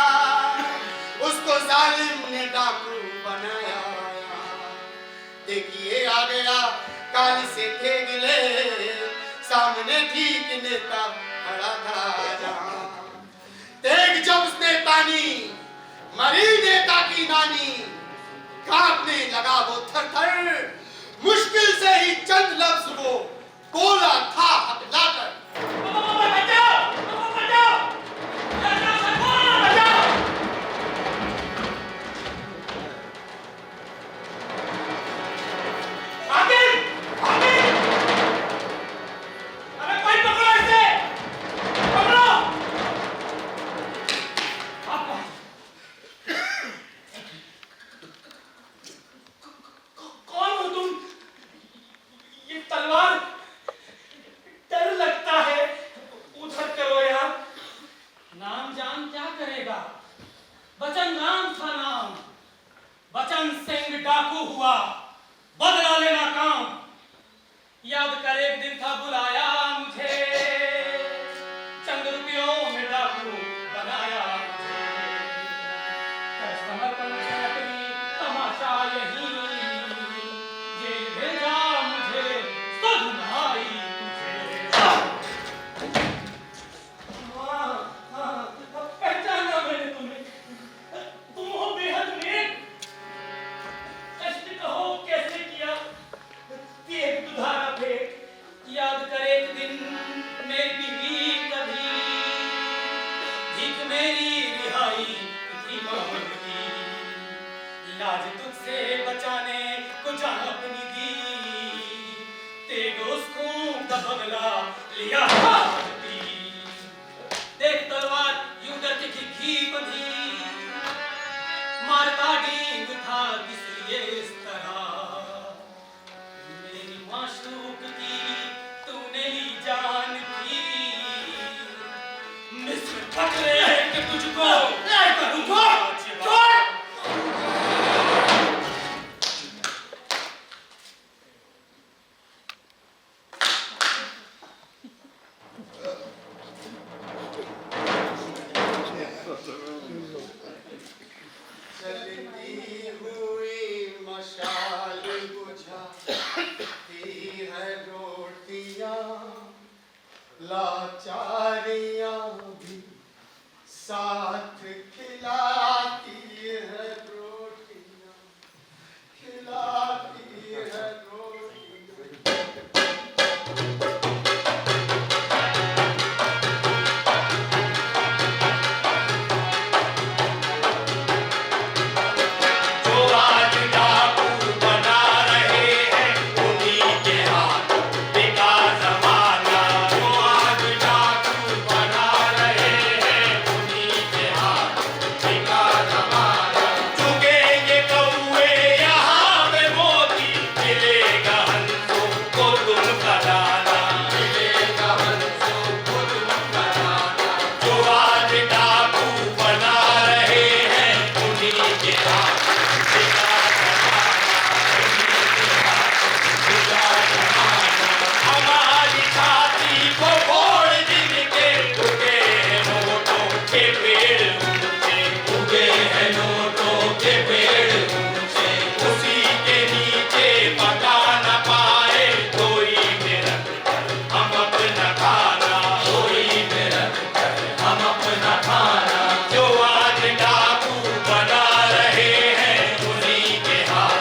Speaker 3: उसको जालिम ने डाकू बनाया। देखिए आ गया काली से ठेगले, सामने ठीक नेता खड़ा था जहां। देख जब उसने तानी मरी नेता की नानी, कांपने लगा वो थर थर, मुश्किल से ही चंद लफ्ज वो बोला था हकलाकर।
Speaker 8: कौन हो तुम? ये तलवार, डर लगता है, उधर करो यार।
Speaker 7: नाम जान क्या करेगा, बचन राम था नाम, बचन सिंह डाकू हुआ, बदला लेना काम। याद आज तुझसे बचाने को जान अपनी दी, तेरे दोस्तों का बदला लिया हाथ दी। देख तलवार यूं डरती थी घी बंधी, मारता डींग था किसलिए इस तरह। मेरी माशूक की तूने ली जान की, मिस्र पकड़े कि तुझको करूंगा
Speaker 3: चलती हुई मशाल बुझाती है रोटियां, लाचारियां भी साथ खिलाती है रोटियां, खिलाती है
Speaker 2: जो आज डाकू बना रहे हैं उन्हीं के हाथ बिका जमाना। जो आज डाकू बना रहे हैं उन्हीं के हाथ बिका जमाना। चुगेंगे कौवे यहाँ पे मोती, मिलेगा हंसों को तुमका दाना, मिलेगा हंसों को तुमका दाना। जो आज डाकू बना रहे हैं उन्हीं के हाथ हमारी छाती को फोड़ जिनके उगे हैं नोटों के पेड़ ऊंचे, उगे हैं नोटों के पेड़ ऊंचे। उसी के नीचे पका न पाए कोई मेरा हम अपना खाना, कोई मेरा हम अपना खाना। जो आज डाकू बना रहे हैं उन्हीं के हाथ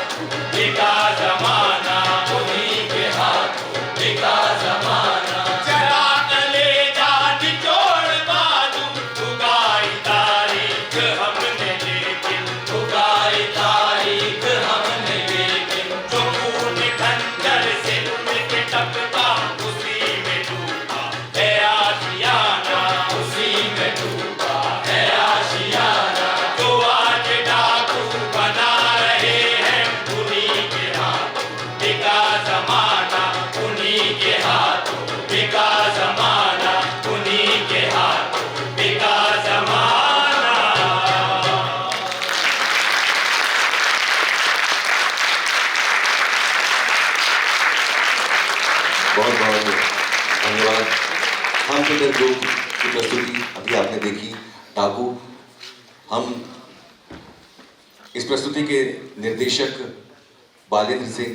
Speaker 2: बिका जमाना, उन्हीं के हाथ बिका जमाना। जरा कलेजा निचोड़ बाजू, उगाई तारीख हमने लेकिन, उगाई तारीख हमने लेकिन। जो खून खंजर से उनके टपका उसी में डूबा है आशियाना, उसी में डूबा है आशियाना। जो आज डाकू बना रहे हैं उन्हीं के हाथ बिका जमाना, उन्हीं के हाथ बिका जमाना, उन्हीं के हाथ बिका जमाना।
Speaker 10: बहुत बहुत धन्यवाद। हम थिएटर ग्रुप की प्रस्तुति अभी आपने देखी डाकू। हम इस प्रस्तुति के निर्देशक बालेंद्र सिंह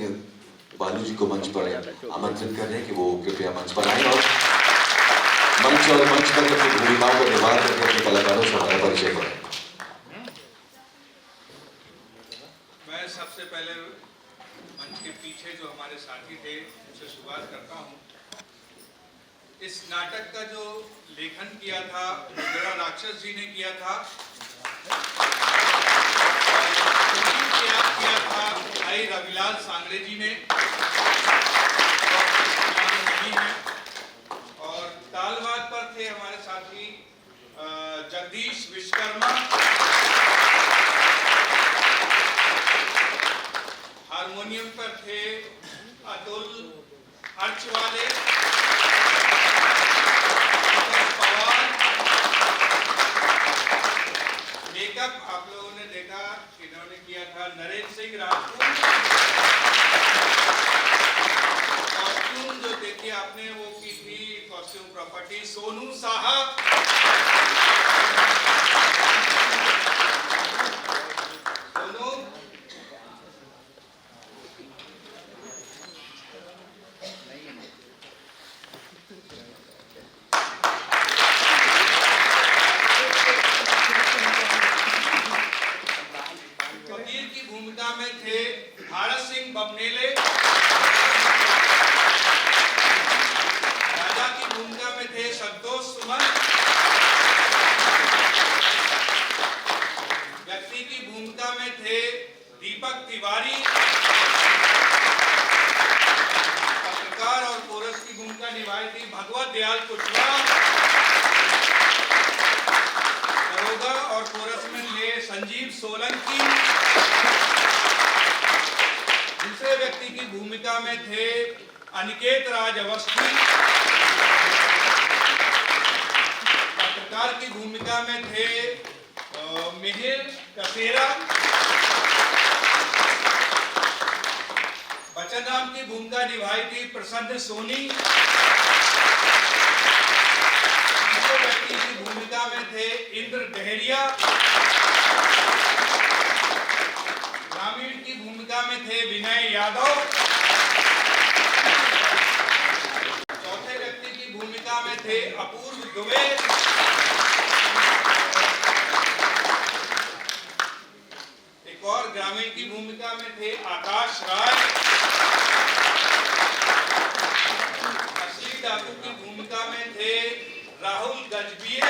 Speaker 10: बालू जी को मंच पर आमंत्रित कर रहे हैं कि वो कृपया मंच पर आए और मंच पर अपनी भूमिकाओं का निर्वाह करके अपने कलाकारों से हमारा परिचय कराएं।
Speaker 8: मैं सबसे पहले मंच के पीछे जो हमारे साथी थे उनसे शुरुआत करता हूँ। इस नाटक का जो लेखन किया था रुद्रा राक्षस जी ने किया था, किया था भाई रविलाल सांगरे जी ने, नहीं है। और तालवाद पर थे हमारे साथी जगदीश विश्वकर्मा, हारमोनियम पर थे अतुल अर्चवाले, मेकअप आप लोगों ने देखा इन्होंने किया था नरेंद्र सिंह राजपूत। कॉस्ट्यूम जो देखी आपने वो की थी कॉस्ट्यूम प्रॉपर्टी सोनू साहब। सोनू फकीर की भूमिका में थे भारत सिंह बमनेले, राजा की भूमिका में थे संतोष सुमन, व्यक्ति की भूमिका में थे
Speaker 11: दीपक तिवारी, पत्रकार और कोरस की भूमिका निभाई थी भगवत दयाल कुशवाहा, दरोगा और कोरस में थे संजीव सोलंकी, दूसरे व्यक्ति की भूमिका में थे अनिकेत राज अवस्थी, पत्रकार की भूमिका में थे मिहिर कसेरा, बचन राम की भूमिका निभाई थी प्रसन्न सोनी, तीसरे व्यक्ति की भूमिका में थे इंद्र डहरिया, ग्रामीण की भूमिका में थे विनय यादव, चौथे व्यक्ति की भूमिका में थे अपूर्व दुबे, एक और ग्रामीण की भूमिका में थे आकाश राय, असली डाकू की भूमिका में थे राहुल गजबिये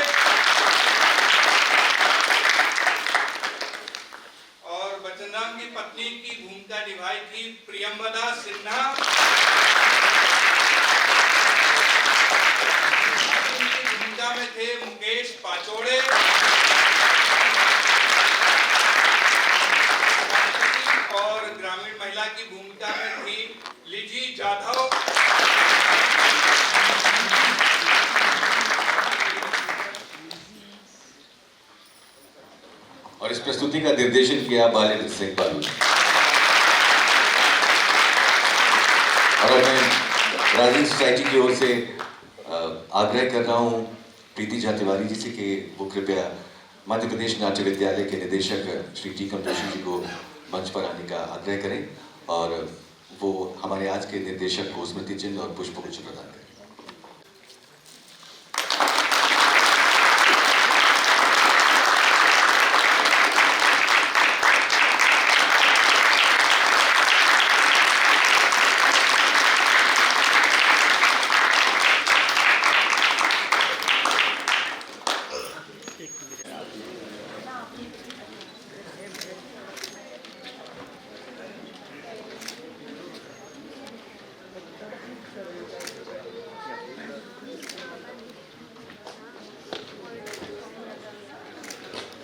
Speaker 11: और बचनराम की पत्नी की भूमिका निभाई थी प्रियंवदा सिन्हा, की भूमिका में थे मुकेश पाचोड़े, और ग्रामीण महिला की भूमिका में थी लिजी जाधव।
Speaker 10: और इस प्रस्तुति का निर्देशन किया बालेन्द्र सिंह बालू। और मैं राजनीतिक सोसाइटी की ओर से आग्रह कर रहा हूँ प्रीति झा तिवारी जी से कि वो कृपया मध्य प्रदेश नाट्य विद्यालय के निदेशक श्री टी जोशी जी को मंच पर आने का आग्रह करें और वो हमारे आज के निर्देशक को स्मृति चिन्ह और पुष्पगुच्छ प्रदान करें।